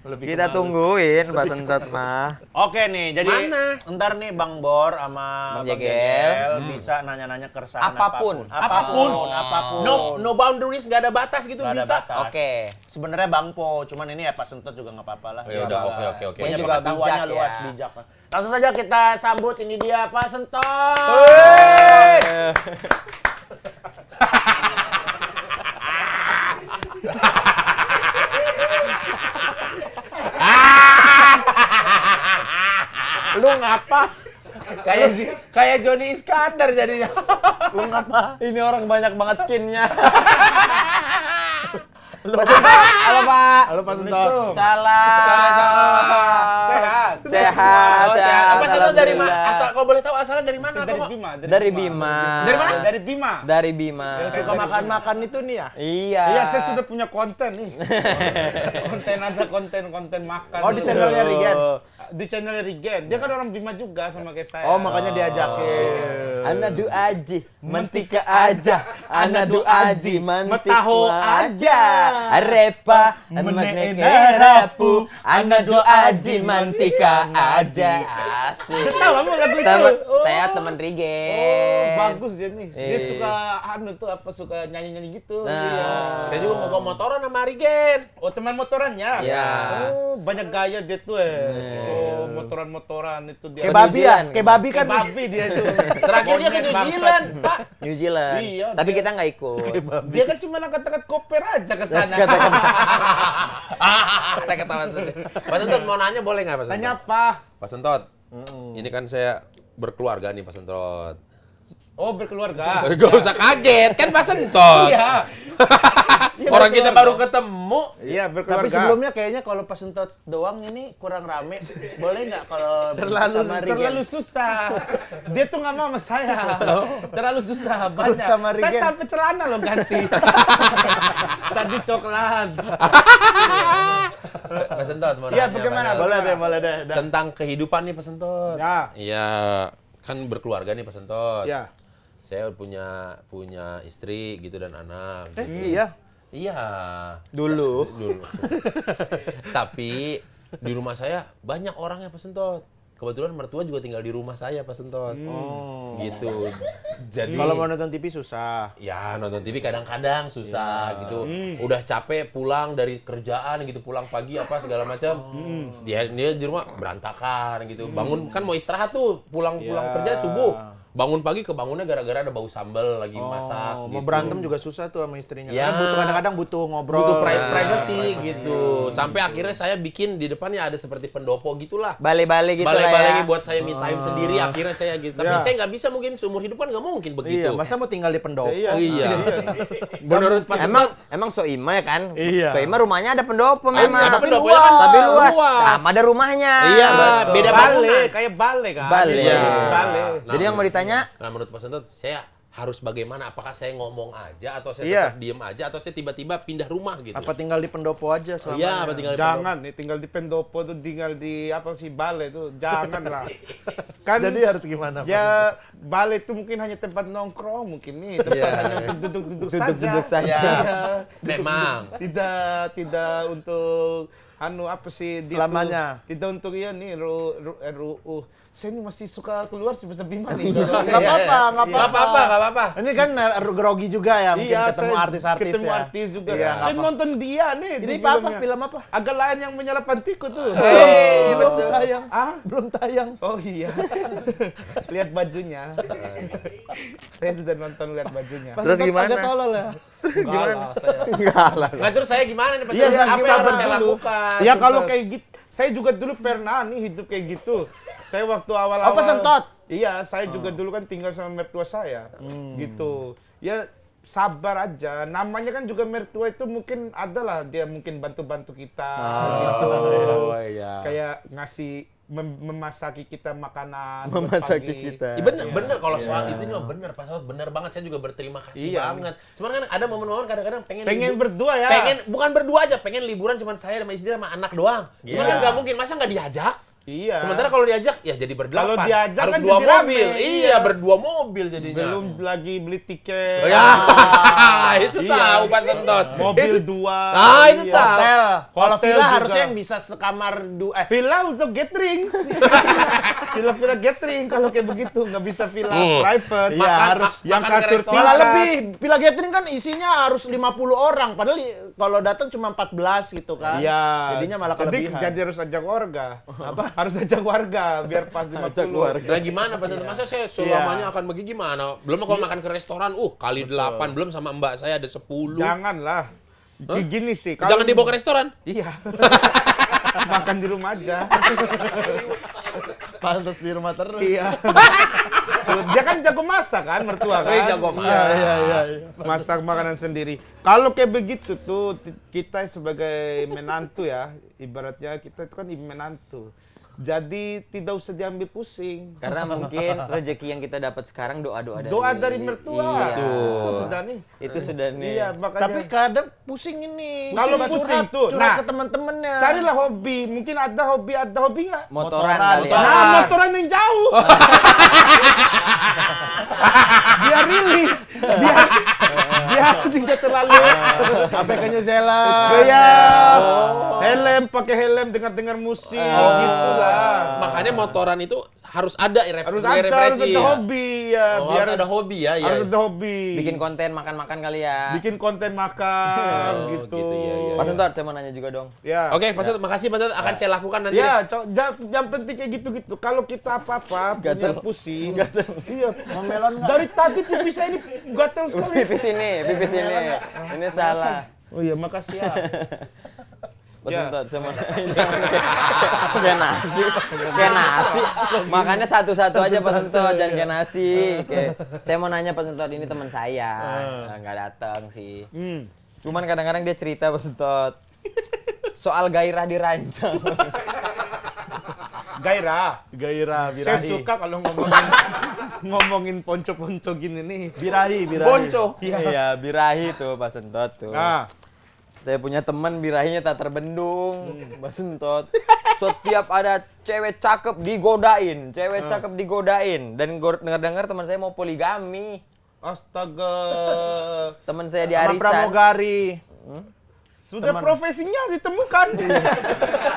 Lebih Kita kemana? tungguin Pak Sentot mah. Oke nih, jadi Mana? ntar nih Bang Bor sama Bang Bang Jegel. Jegel bisa nanya-nanya keresahan Apapun. apapun. No boundaries, nggak ada batas gitu Nggak ada bisa. batas. Oke. Sebenarnya Bang Po, cuman ini ya Pak Sentot juga nggak apa-apa lah. Oh, ya udah, oke. Punya Dia juga pengetahuannya bijak luas, ya. bijak. Langsung saja kita sambut, ini dia Pak Sentot. Lu ngapa? Kayak Johnny Iskandar jadinya. Lu ngapa? Ini orang banyak banget skinnya. Halo Pak. Halo Pak Sentot. Salam. Sehat. Sehat. Oh, sehat. Apa Sentot dari mana? Alhamdulillah. Asal kau boleh tahu asalnya dari mana? Dari Kau mau- Bima. Dari Bima. Dari mana? Dari Bima. Dari Bima. Yang suka makan-makan itu nih ya? Iya. Iya, saya sudah punya konten nih. konten makan. Oh, di channelnya Rigen. Di channel Rigen. Dia kan orang Bima juga sama kayak saya. Oh, makanya diajakin. Ana du aji, mentika aja. Ana du aji, Metaho aja. Arepa, Meneke menekerapu. Ana du aji, mantika aja. Asik. Tahu kamu lagu itu? Saya teman Rigen. Oh, bagus dia nih. Dia Eh. suka suka nyanyi-nyanyi gitu. Nah. Iya. Saya juga mau bawa motoran sama Rigen. Oh, teman motorannya? Iya. Oh, banyak gaya dia tuh Oh, motoran-motoran itu dia. Kayak babi ya? New Kayak babi Kayak kan? babi dia itu. Terakhir dia ke Monyet, New bangsat. Zealand, Pak. New Zealand. Iya, Tapi dia- kita nggak ikut. Dia kan cuma angkat-angkat koper aja ke sana. Ada ketawa tadi. Pak Sentot mau nanya boleh nggak Pak Sentot? Tanya apa? Pak Sentot, ini kan saya berkeluarga nih Pak Sentot. Oh, berkeluarga. Gak usah kaget, kan Pak Sentot. Iya. Orang kita baru ketemu. Iya, berkeluarga. Tapi sebelumnya kayaknya kalau Pak Sentot doang ini kurang rame. Boleh nggak kalau sama Rigen? terlalu susah. Dia tuh nggak mau sama saya. Terlalu susah, banyak. Sama Saya Rigen. sampai celana loh ganti. Tadi coklat. Pak Sentot mau Iya, nanya. bagaimana? Pak Sentot. Boleh deh. Tentang kehidupan nih Pak Sentot. Ya. Iya, kan berkeluarga nih Pak Sentot. Ya. Saya punya istri gitu dan anak. Iya. Iya. Dulu. Tapi di rumah saya banyak orang yang Pak Sentot. Kebetulan mertua juga tinggal di rumah saya Pak Sentot. Oh. Gitu. Jadi Kalau mau nonton TV susah. ya nonton TV kadang-kadang susah gitu. Udah capek pulang dari kerjaan gitu, pulang pagi apa segala macam. Dia di rumah berantakan gitu. Bangun kan mau istirahat tuh, pulang-pulang Ya. kerja subuh. Bangun pagi kebangunnya gara-gara ada bau sambal lagi masak Oh, gitu. mau berantem juga susah tuh sama istrinya. Ya. Karena kadang-kadang butuh ngobrol. butuh privacy gitu. Sampai akhirnya saya bikin di depannya ada seperti pendopo gitulah. Balik-balik gitu Balik-balik lah ya. buat saya me time sendiri, akhirnya saya gitu. Tapi Ya. saya nggak bisa mungkin seumur hidup kan nggak mungkin begitu. Iya, masa mau tinggal di pendopo? Iya. Iya. Menurut Pak Sentot, Emang Soima ya kan? Iya. Soima rumahnya ada pendopo memang. ada Tapi pendoponya kan Tapi luas. luas. Sama ada rumahnya. Iya, Betul. beda Bale, bangunan. kayak bale kan? Bale. Iya. Bale. Jadi yang mau ditanya, Nah, menurut Pak Sentot, saya harus bagaimana? Apakah saya ngomong aja atau saya Iya. tetap diem aja atau saya tiba-tiba pindah rumah gitu? Apa tinggal di pendopo aja selama? Iya, apa tinggal di Jangan nih tinggal di pendopo tuh, tinggal di apa sih bale tuh, jangan lah. Kan Jadi harus gimana? Pak? ya bale itu mungkin hanya tempat nongkrong mungkin nih, tempat hanya untuk duduk-duduk saja. Duduk-duduk saja. Ya, Iya. memang. Tidak untuk apa sih dia Selamanya. tuh, tidak untuk iya nih saya ini masih suka keluar si Pasar Bima nih. Nggak apa-apa. Ini kan grogi juga ya, mungkin ketemu saya artis-artis ketemu ya. artis juga. Iya, Saya apa. nonton dia nih Ini di apa? filmnya. Film apa? Agak lain yang menyala pantiku tuh. Belum tayang. Belum tayang. Oh iya. Lihat bajunya. Saya sudah nonton lihat bajunya. Terus gimana? Agak tolol ya. Gimana? Saya. Enggak lah. Nah, terus saya gimana nih Pak Iya, Santot? Apa yang harus saya dulu. lakukan? Ya kalau kayak gitu, saya juga dulu pernah nih hidup kayak gitu. Saya waktu awal-awal. Apa Sentot? Iya, saya juga dulu kan tinggal sama mertua saya. Gitu. Ya sabar aja. Namanya kan juga mertua itu mungkin adalah dia mungkin bantu-bantu kita gitu. Oh iya. Kayak ngasih memasaki kita makanan buat Memasaki pagi. kita. Iya bener kalau soal itu mah bener Pak Santot, bener banget, saya juga berterima kasih Iya. banget. Cuman kan ada momen-momen kadang-kadang pengen Berdua ya. bukan berdua aja, pengen liburan cuman saya sama istri sama anak doang. Cuman kan nggak mungkin, masa nggak diajak? Iya. Sementara kalau diajak ya jadi berdelapan. Kalau diajak harus kan dua jadi rame. mobil. Iya, Iya. berdua mobil jadinya. belum lagi beli tiket. Oh, ya, itu Iya. tahu Pak Sentot. Mobil Itu- dua. Ah, itu Iya. tahu. Hotel. Kalau Hotel villa juga. harusnya yang bisa sekamar Villa untuk gathering. Villa gathering kalau kayak begitu nggak bisa villa Hmm. private. Iya, harus yang makan ke kasur restoran. Malah tingkat. lebih, villa gathering kan isinya harus 50 orang, padahal kalau datang cuma 14 gitu kan. Iya. Jadinya malah kelebihan. Jadi harus ajak warga. Apa? Harus ajak warga biar pas 50. Nah gimana Pak Sentot? Masa saya selamanya akan begini gimana? Belum kalau makan ke restoran, kali 8. Belum sama mbak saya ada 10. Janganlah. Gini sih. Jangan dibawa ke restoran. Iya. Makan di rumah aja. Pantas di rumah terus. Iya. Dia kan jago masak kan, mertua kan. Jago masak. Iya. Masak makanan sendiri. Kalau kayak begitu tuh kita sebagai menantu ya, ibaratnya kita itu kan ibu menantu. Jadi tidak usah diambil pusing. Karena mungkin rezeki yang kita dapat sekarang doa-doa Doa dari mertua. Iya. Itu sudah nih. Itu sudah nih. Iya, makanya Tapi kadang pusing ini. Kalau Suka pusing curhat, tuh, curhat nah, ke teman-temannya. carilah hobi. Mungkin ada hobi nggak? Motoran kali ya. Nah, motoran yang jauh. Biar rilis. Biar tidak terlalu. Sampai ke New Zealand. Iya. Helm, pakai helm, dengar-dengar musik gitu lah. Makanya motoran itu harus ada Harus ada hobi ya. Oh, Biar harus ada hobi ya. harus ada hobi. Bikin konten makan-makan kali ya. Bikin konten makan Oh, gitu. gitu, iya. Pak Sentot, saya mau nanya juga dong. Ya. Oke, Pak Sentot, makasih Pak Sentot, akan saya lakukan nanti. Ya, yang penting kayak gitu-gitu. Kalau kita apa-apa punya pusing, iya. Dari tadi pipi saya ini gatel sekali. Pipis ini. Ini salah. Oh iya, makasih ya. Pak Ya. Sentot, saya mau kayak nasi. Kayak nasi. Makannya satu-satu aja Pak Sentot, jangan kayak nasi. Oke. Saya mau nanya Pak Sentot, ini teman saya. Nggak datang sih. Cuman kadang-kadang dia cerita Pak Sentot. Soal gairah dirancang. Gairah. Gairah, Saya suka kalau ngomongin ponco-ponco gini nih. Birahi. Bonco. Iya, birahi tuh Pak Sentot tuh. Nah, Saya punya teman birahinya tak terbendung, Mbak Sentot. Setiap ada cewek cakep digodain, dan dengar-dengar teman saya mau poligami. astaga. Teman saya di Sama arisan. pramugari. Sudah profesinya ditemukan.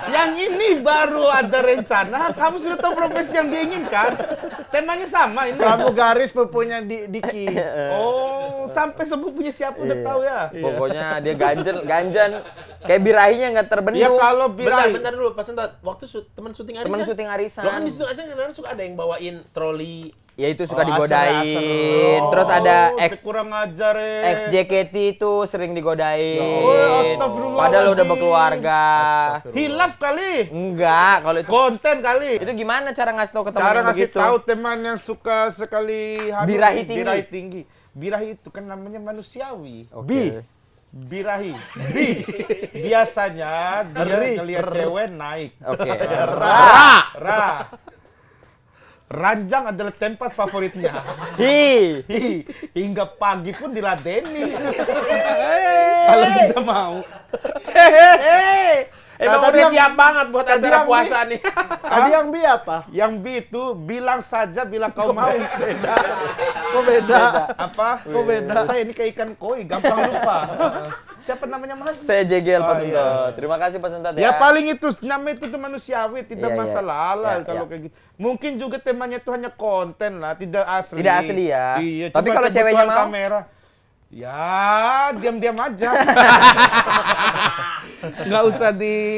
Yang ini baru ada rencana, kamu sudah tahu profesi yang diinginkan. Temanya sama ini. Pramugari sepupunya Diki. Oh, sampai sepupunya siapa udah tahu ya. Pokoknya dia ganjen, kayak birahinya nggak terbendung. Ya kalau birahi. Bentar dulu, Pak Sentot. Waktu teman syuting arisan. Teman syuting arisan. Lo kan di situ arisan kadang-kadang suka ada yang bawain troli. Ya itu suka Oh, digodain. asal-asal. Terus ada kurang ajar ex JKT itu sering digodain. Oh, astagfirullahaladzim. Padahal udah berkeluarga. Hilaf kali. Enggak, kalau itu Konten kali. itu gimana cara ngasih tahu ke teman Cara yang ngasih begitu? tahu teman yang suka sekali hamil, Birahi tinggi. Birahi tinggi. Birahi itu kan namanya manusiawi. Oke. Birahi. Biasanya dia ngelihat cewek naik. Oke. Ra. Ranjang adalah tempat favoritnya. Hi. Hingga pagi pun diladeni. Kalau sudah mau. Emang udah siap banget buat acara yang puasa nih. Tadi yang bi apa? Yang B itu bilang saja bila kau mau. Beda. Kok beda? Apa? Kok beda? Saya ini kayak ikan koi, gampang lupa. Siapa namanya Mas? Saya jegel Pak Oh, Sentot. iya. Terima kasih Pak Sentot Ya ya. paling itu namanya itu tuh manusiawi, tidak Iya, iya. masalah lah Iya, kalau iya. kayak gitu. Mungkin juga temanya itu hanya konten lah, tidak asli. Tidak asli ya. Iya, Tapi cuma kalau ceweknya kebutuhan mau? kamera. Ya, diam-diam aja. Nggak usah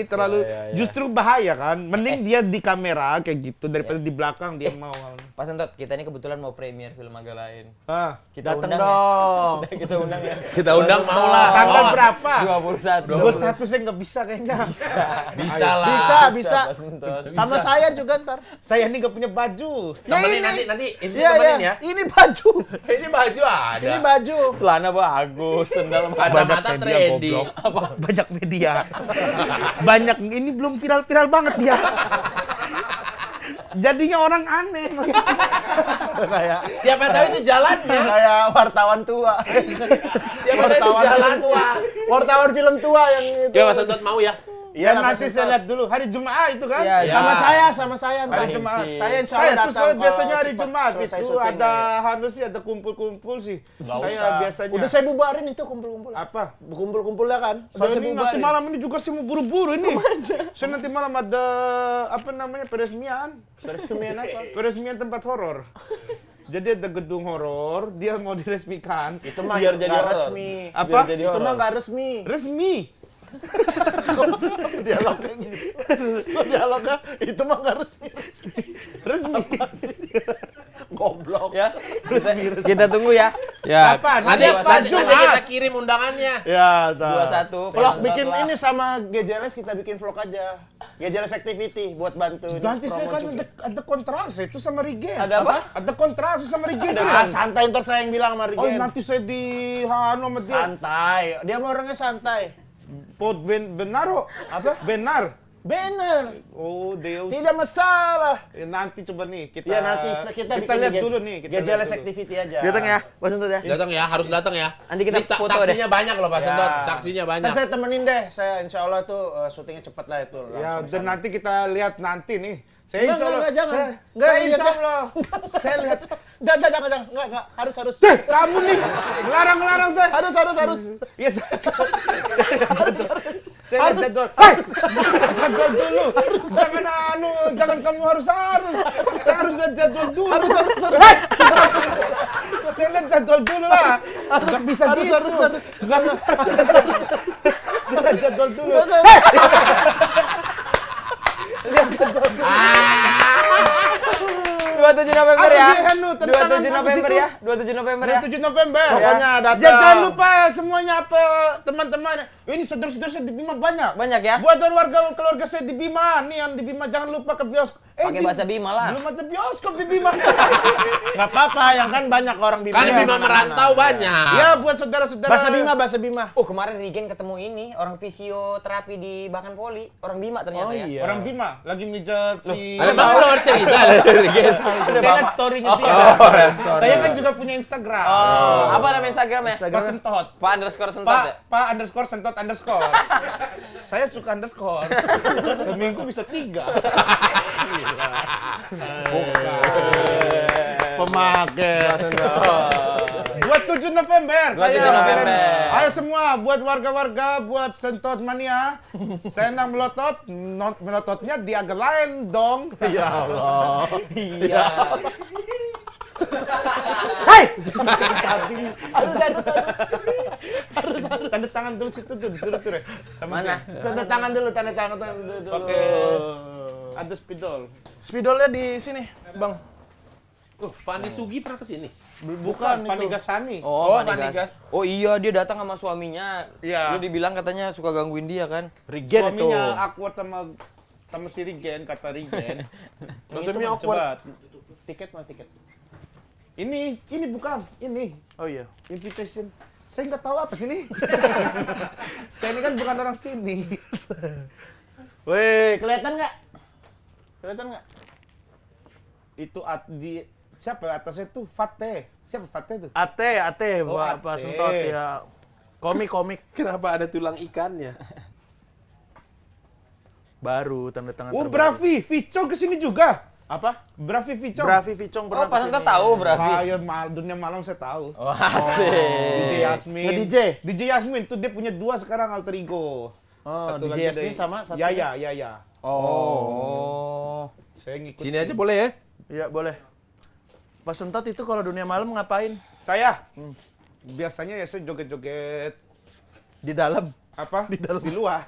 terlalu justru bahaya kan. Mending dia di kamera kayak gitu daripada di belakang dia mau. Pak Sentot, kita ini kebetulan mau premier film agak lain. Ah, Kita Dateng undang dong. ya. Kita undang ya. Kita undang mau lah. tanggal Oh, berapa? 21. 21 saya nggak bisa kayaknya. Bisa lah. Bisa. Pak Sentot. Sama saya juga ntar. Saya ini nggak punya baju. Temenin nanti MC Iya, temenin ya. Ini baju. Ini baju ada. Ini baju. Celana bagus, sendal Kacamata Banyak media, trendy. goblok. Banyak media. Banyak ini belum viral-viral banget dia. Jadinya orang aneh. Kayak Siapa tahu itu jalannya. kayak wartawan tua. Siapa tahu itu jalan tua. Wartawan film tua yang itu. Ya Mas Sentot mau ya. Iya, Dan Mas nanti Sentot. saya lihat dulu hari Jumat itu kan. Iya, iya. Sama saya ntar. Hari Jumat. Saya insya Saya Allah tuh datang. biasanya kalau hari cepat Jumat selesai itu syuting ada ya. harus sih ada kumpul-kumpul sih. Nggak Saya usah. biasanya. Udah saya bubarin itu kumpul-kumpul. apa? Kumpul-kumpulnya kan. Udah Saya saya ini nanti bubarin. malam ini juga sih mau buru-buru ini. Saya nanti malam ada apa namanya peresmian. Peresmian apa? Peresmian tempat horor. Jadi ada gedung horor, dia mau diresmikan. Itu mah Biar jadi nggak horor. resmi. Apa? Biar jadi Itu mah horor. nggak resmi. Resmi. Dialognya gitu. Kok dialognya itu mah nggak resmi. Resmi. Goblok. Ya, kita tunggu ya. Ya. Kapan? Nanti Nanti nanti kita kirim undangannya. Ya, 21. Vlog Pak bikin Sentot lah. ini sama GJLS kita bikin vlog aja. GJLS Activity buat bantu. Nanti saya promo kan juga. ada kontraksi itu sama Rigen. Ada apa? Ada kontraksi sama Rigen. Ah, santai ntar saya yang bilang sama Oh, Rigen. nanti saya di sama dia. Santai. Dia mah orangnya santai. Pot Benaro. Apa? Benar. Bener. Oh, Deus. Tidak masalah. Nanti coba nih kita Ya nanti kita bikin lihat di dulu nih. Kita lihat GJLS dulu. Activity aja. Datang ya, Pak Sentot ya. Datang ya, harus datang ya. Nanti kita Ini foto saksinya banyak loh Pak Ya. Sentot. Saksinya banyak. Ntar saya temenin deh. Saya insya Allah tuh syutingnya cepet lah itu. Ya, langsung dan sana. nanti kita lihat nanti nih. Saya Enggak, insya Allah. enggak, jangan. Saya Enggak, insya lihat ya. Allah. Saya lihat. Jangan. Enggak. Harus. Kamu nih ngelarang saya. Harus. Iya, saya lihat jadwal. Hei, jadwal dulu. Jangan kamu harus. Saya harus lihat jadwal dulu. Harus. Hei! Saya lihat jadwal dulu lah. Nggak bisa gitu. Nggak bisa. Saya lihat jadwal dulu. Hei! Lihat jadwal dulu. 27 November Apa ya. sih, Hanu? Tanda tangan 27 apa November situ? ya. 27 November ya. 7 November. Pokoknya datang. Jangan lupa semuanya apa teman-teman. Ini saudara-saudara saya di Bima banyak. Banyak ya. Buat keluarga saya di Bima. Nih yang di Bima jangan lupa ke bioskop. Pakai bahasa Bima lah. Belum ada bioskop di Bima. Nggak apa-apa, yang kan banyak orang Bima. Kan yang Bima mana-mana. merantau banyak. Ya buat saudara-saudara. Bahasa Bima. Oh, kemarin Rigen ketemu ini orang fisioterapi di Bahkan Poli, orang Bima ternyata ya. iya. Orang Bima lagi mijat si. Ada Bang keluar cerita dari Gen. Saya lihat story-nya dia. Saya kan juga punya Instagram. Oh, apa nama Instagramnya? Pak Sentot. Pak underscore Sentot ya? Pak underscore Sentot underscore. Saya suka underscore. Seminggu bisa 3. Pemakai. Buat 7 November. 27 kayak- November. Ayo semua, buat warga-warga, buat Sentot Mania. Senang melotot, melototnya di agak lain dong. Ya Allah. Iya. Hai! Harus. Tanda tangan dulu situ tuh, disuruh tuh. Sama Mana? dia. Tanda tangan dulu. Pakai ada spidol. Spidolnya di sini, Bang. Fandi Sugi pernah kesini. Bukan, Fani Gasani. Oh, Fandi Gas. Oh iya, dia datang sama suaminya. Iya. Lu dibilang katanya suka gangguin dia kan? Rigen itu. Suaminya awkward sama si Rigen, kata Rigen. Suaminya Coba. Tiket mah tiket. Ini bukan, ini Oh iya. invitation. Saya nggak tahu apa sih ini. Saya ini kan bukan orang sini. Weh, kelihatan nggak? Itu di siapa atasnya tuh Fateh. Siapa Fateh tuh? Ate, Oh, Pak Ate. Sentot ya. Komik. Kenapa ada tulang ikannya? Baru tanda tangan Oh, terbaru. Bravi, Vico kesini juga. Apa? Bravi Vicong. Bravi Vicong Oh, pernah pas kesini. Ento tahu Bravi. Saya dunia malam saya tahu. Oh, asik. DJ Yasmin. Nge-DJ? DJ Yasmin tuh dia punya 2 sekarang alter ego. Oh, Satu DJ lagi Yasmin ada- sama satu Yaya. Oh. Saya ngikut. Sini aja boleh ya? Iya, boleh. Pak Sentot itu kalau dunia malam ngapain? Saya biasanya ya saya joget-joget Di dalam. apa? Di dalam di luar.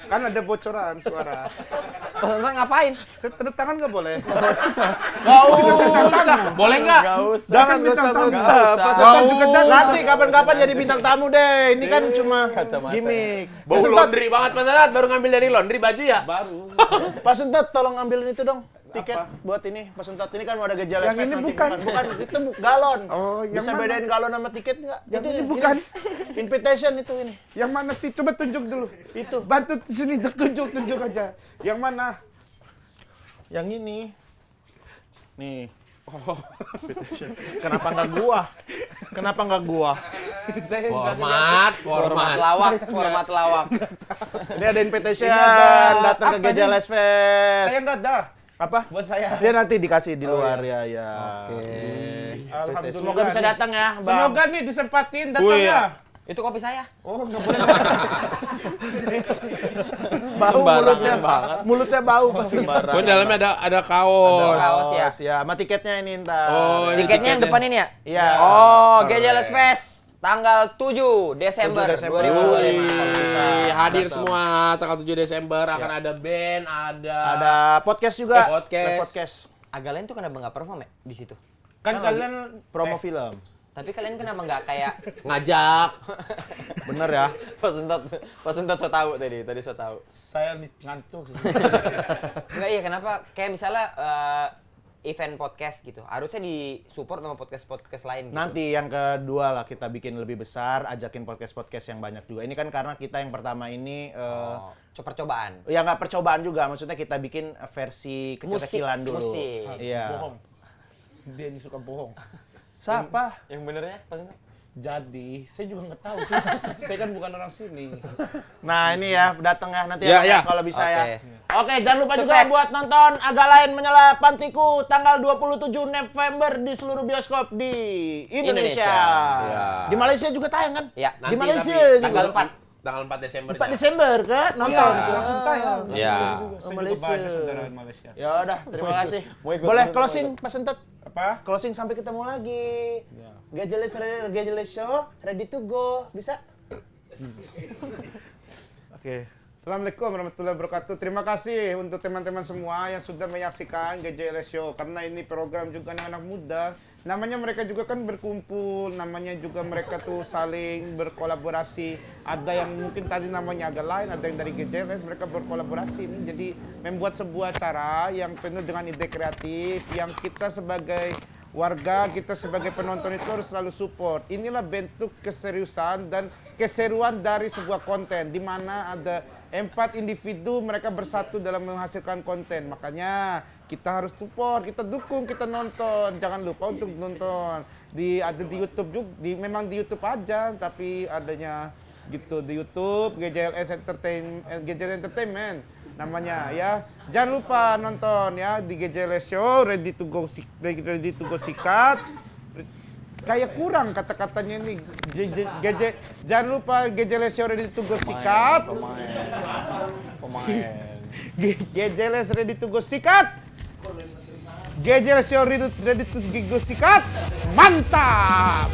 Kan ada bocoran suara. Pas Ento ngapain? Saya tanda tangan nggak boleh. Gak usah. Boleh nggak? Gak usah. Jangan bintang tamu. Pak Gak Sentot juga usah. nanti kapan-kapan jadi bintang tamu deh. Ini kan cuma Kacamata. gimmick. Bau laundry banget Pak Sentot, baru ngambil dari laundry baju ya? Baru. Pak Sentot tolong ambilin itu dong. Tiket Apa? buat ini, Pak Sentot. Ini kan mau ada gejala Yang Fest ini nanti. bukan. Bukan, itu galon. Oh, yang Bisa mana? bedain galon sama tiket nggak? Yang Itu ini bukan. Invitation itu ini. Yang mana sih? Coba tunjuk dulu. Itu. Bantu sini tunjuk aja. Yang mana? Yang ini. Nih. Oh. Kenapa nggak gua? Kenapa nggak gua? Saya Format. Format lawak. Ini ada invitation, Ini ada datang ke apa Geja nih? Les Fest. saya nggak ada. Apa? Buat saya. Dia nanti dikasih di luar ya. Oke. Alhamdulillah. Semoga bisa nih. datang ya, Bang. Semoga nih disempatin Wih, datangnya. Itu kopi saya. Oh, nggak boleh. Bau mulutnya. Sembarangan banget. Mulutnya bau pasti. Oh, di dalamnya ada kaos. Kaos ya. Ya, sama tiketnya ini ntar. Oh, ini Tiketnya yang depan ini ya? Iya. Oh, Keren. Gejeles Fest tanggal 7 Desember 7 Desember. 2025. Hadir Datang. semua tanggal 7 Desember akan ada band, Ada podcast juga. Podcast. Ada podcast. Agak lain tuh kenapa nggak perform ya di situ? Kan Kan kalian promo film. Tapi kalian kenapa nggak kayak ngajak. Bener ya? Pas Sentot so tahu tadi so tahu. saya ngantuk. Enggak iya kenapa kayak misalnya event podcast gitu. Harusnya di-support sama podcast-podcast lain gitu. Nanti yang kedua lah kita bikin lebih besar, ajakin podcast-podcast yang banyak juga. Ini kan karena kita yang pertama ini Percobaan. ya nggak percobaan juga, maksudnya kita bikin versi kecil-kecilan dulu. musik. Iya. Bohong. Dia ini suka bohong. Siapa? Yang benernya Pas Sentot? Jadi, saya juga nggak tahu sih. Saya kan bukan orang sini. Nah ini ya, datang ya nanti Ya, ya, ya. kalau bisa Oke. ya. Oke, jangan lupa juga Sukses. buat nonton Agak Lain Menyala Pantiku tanggal 27 November di seluruh bioskop di Indonesia. Indonesia. Ya. Di Malaysia juga tayang kan? Ya, Di nanti Malaysia tapi juga. tanggal 4. Tanggal 4 Desember. 4 Desember kan? Nonton. Iya. tuh. Langsung tayang. Iya. Saya juga Malaysia. banyak saudara di Malaysia. Ya udah, terima kasih. Mau ikut, Boleh mau ikut, closing Pak Sentot? Apa? Closing sampai ketemu lagi. Ya. Gajeles Show, ready to go. Bisa? Oke. Assalamualaikum warahmatullahi wabarakatuh. Terima kasih untuk teman-teman semua yang sudah menyaksikan GJLS Show. Karena ini program juga anak-anak muda. Namanya mereka juga kan berkumpul, namanya juga mereka tuh saling berkolaborasi. Ada yang mungkin tadi namanya agak lain, ada yang dari GJLS, mereka berkolaborasi. Ini jadi membuat sebuah acara yang penuh dengan ide kreatif, yang kita sebagai warga, kita sebagai penonton itu harus selalu support. Inilah bentuk keseriusan dan keseruan dari sebuah konten, di mana ada 4 individu mereka bersatu dalam menghasilkan konten. Makanya kita harus support, kita dukung, kita nonton. Jangan lupa untuk nonton. Ada di YouTube juga, memang di YouTube aja, tapi adanya gitu di YouTube GJLS Entertainment namanya ya. Jangan lupa nonton ya di GJLS Show, ready to go sikat. Kayak kurang kata-katanya ini. Jangan lupa GJLS Show ready to go sikat. GJLS ready to go sikat. GJLS Show ready to go sikat. Mantap.